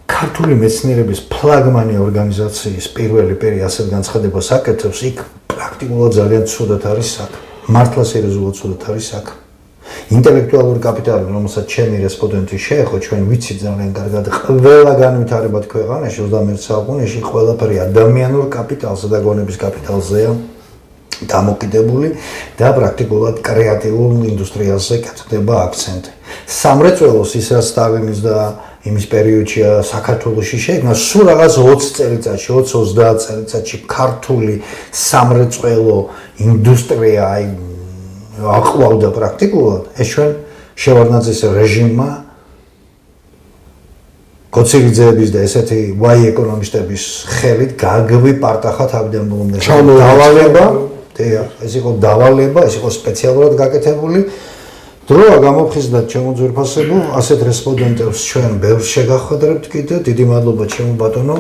ქართული მეცნიერების ფლაგმანი ორგანიზაციის პირველი პერი ასეთ განცხადებას აკეთებს, იქ პრაქტიკულად ძალიან ცუდად არის საქმე. მართლა სერიოზულად ცუდად არის საქმე. ინტელექტუალური კაპიტალი, რომელსაც ჩემი რესპონდენტი შეეხო, ჩვენ ვიცით ძალიან კარგად, ყველა განვითარებად ქვეყანაში 21 საუკუნეში ყველაფერი ადამიანურ კაპიტალზე და გონების კაპიტალზეა დამოკიდებული და პრაქტიკულად კრეატიულ ინდუსტრიაზე კეთდება აქცენტი. სამრეწველოს ის რაც სტალინის და იმის პერიოდშია საქართველოში შეიქმნა სულ რაღაც 20 წელიწადში, 20-30 წელიწადში ქართული სამრეწველო ინდუსტრია აი აყვავდა პრაქტიკულად. ეს ჩვენ შევარდნაძის რეჟიმმა კოცილიძეების და ესეთი ვაი ეკონომისტების ხელით გაგვიპარტახა თავიდან ბოლომდე. დავალება, ეს იყო დავალება, ეს იყო სპეციალურად გაკეთებული. დროა გამოფხიზდა ჩემო ძვირფასებო, ასეთ რესპონდენტებს ჩვენ ბევრს შეგახვედრებთ კიდე. დიდი მადლობა ჩემო ბატონო.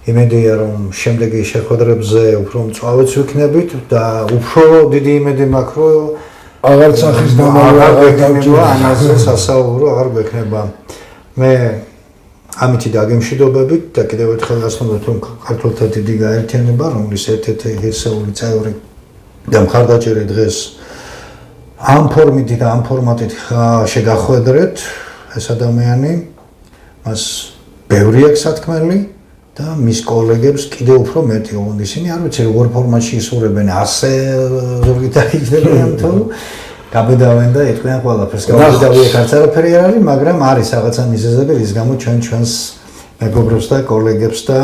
იმედია რომ შემდეგი შეხვედრებზე უფრო მწვავეც ვიქნებით და უფრო დიდი იმედი მაქვს რომ აღარ სახის დამალვა ამაზე სასაუბრო აღარ გვექნება. მე ამითი დაგემშვიდობებით და კიდევ ერთხელ გასვამდით რომ ქართულთა დიდი გაერთიანება, რომლის ერთ-ერთი ღირსეული წევრი და მხარდაჭერი დღეს ამ ფორმით და ამ ფორმატით შეგახვედრეთ ეს ადამიანი მას ბევრი აქვს სათქმელი და მის კოლეგებს კიდევ უფრო მეტი ოღონდ ისინი არ ვიცი როგორ ფორმატში ისურვებენ ასე ზოგი დაიჯდებიან თუ გაბედავენ და ეთქვიან ყველაფერს გაბედავია არც არაფერი არ არის მაგრამ არის რაღაცა მიზეზები რის გამო ჩვენს მეგობრებს და კოლეგებს და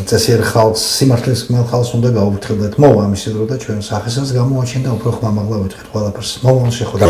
წესიერ ხალხს სიმართლეს მქონე ხალხს უნდა გაუფრთხილდეთ მოვა ამისი დრო და ჩვენ სახესაც გამოაჩენდა უფრო ხმამაღლა ვეთქვით ყველაფერს მომავალში ხო და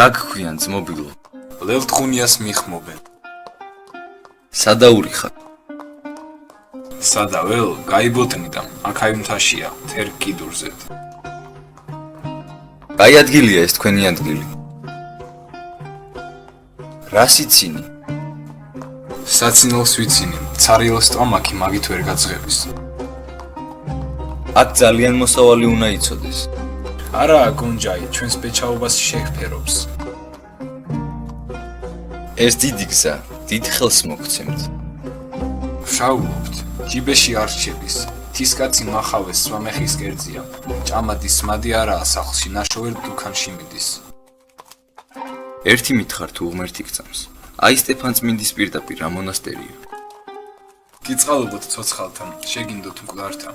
რა გქვიან ძმობილო? ლელთხუნიას მიხმობენ. სადაური ხარ? სადაվել, გაიბოტნიდა, აქ მთაშია, თერ კიდურზე. კაი ადგილია ეს თქვენი ადგილი. რა სიცინი? საცინელს ვიცინი, ცარიელს ტომაკი მაგით ვერ გაძღების. აქ ძალიან მოსავალი უნდა იცოდეს. არა, გონჯაი, ჩვენს პეჩაობას შეჰფერობს. ეს დიდი გზა, დიდ ხელს მოგცემთ. ვშაულობთ, ჯიბეში არ რჩების. თისკაცი მახავეს სვამეხის კერძია. ჭამადის მადი არაა სახლში, ნაშოვერ დუქანში მიდის. ერთი მითხარ თუ ღმერთი გწამს. აი სტეფანწმინდის პირდაპირ რა მონასტერია. გიწყალობოთ ცოცხალთან, შეგინდოთ მკვდართა.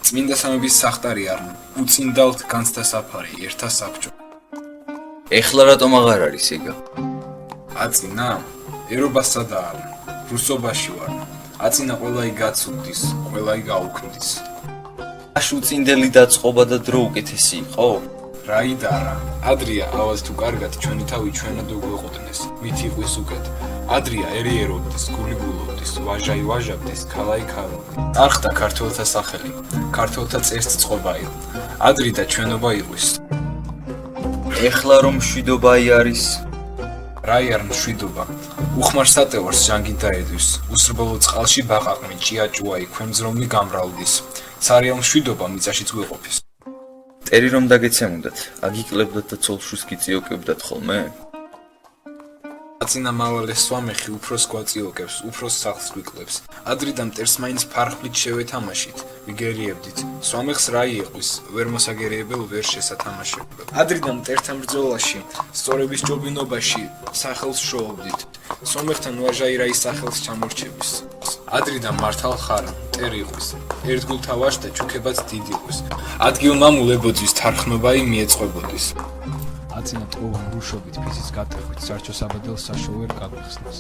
წმინდა სამების სახტარი არ უწინდალთ განცდა საფარი, ერთა საბჭო. ეხლა რატომ აღარ არის ეგა? აწინა, ერობას სადაა, რუსობაში ვარ. აწინა ყველაი გაცუქდის, ყველაი გაუქმდის. აშ უწინდელი დაწყობა და დრო უკეთესი იყო? რაიდარა, ადრია ავაზ თუ კარგად ჩვენი თავი ჩვენად უგვეყოდნეს, მით იყვის უკეთ. ადრია ერიერობდეს, გულიგულობდეს, ვაჟაი ვაჟაბდეს, ქალაი ქალობდეს. არხდა ქართველთა სახელი, ქართველთა წერს წყობაი. ადრი და ჩვენობა იყვის. ეხლა რომ მშვიდობაი არის, რაი არ მშვიდობა. უხმარ სატევარს ჟანგი დაედვის, უსრბოლო წყალში ბაყაყმი, ჭიაჭუაი, ქვემძრომლი გამრავლდის. ცარიელ მშვიდობა მიწაშიც გვეყოფის. ტერი რომ დაგეცემუდათ, აგიკლებდათ და ცოლშუს გიწიოკებდათ ხოლმე? აწინა მავალე სვამეხი უფროს გვაწიოკებს, უფროს სახლს გვიკლებს. ადრიდა მტერს მაინც ფარხლით შევეთამაშით, ვიგერიებდით. სვამეხს რაი იყვის, ვერ მოსაგერიებელ, ვერ შესათამაშებელ. ადრიდა მტერთან ბრძოლაში, სწორების ჯობინობაში, სახელს შოობდით. სვამეხთან ვაჟაი რაის სახელს ჩამორჩების. ადრიდა მართალ ხარა, მტერ იყვის. ერთგულთა ვაჟთა ჩუქებაც დიდ იყვის. ადგილმამულ ებოძვის თარხნობაი მიეწყებოდის. აწინა ტყუილ რუშობით ფისის გატეხვით სარჩო საბადელს საშოვერ გაგვიხსნეს.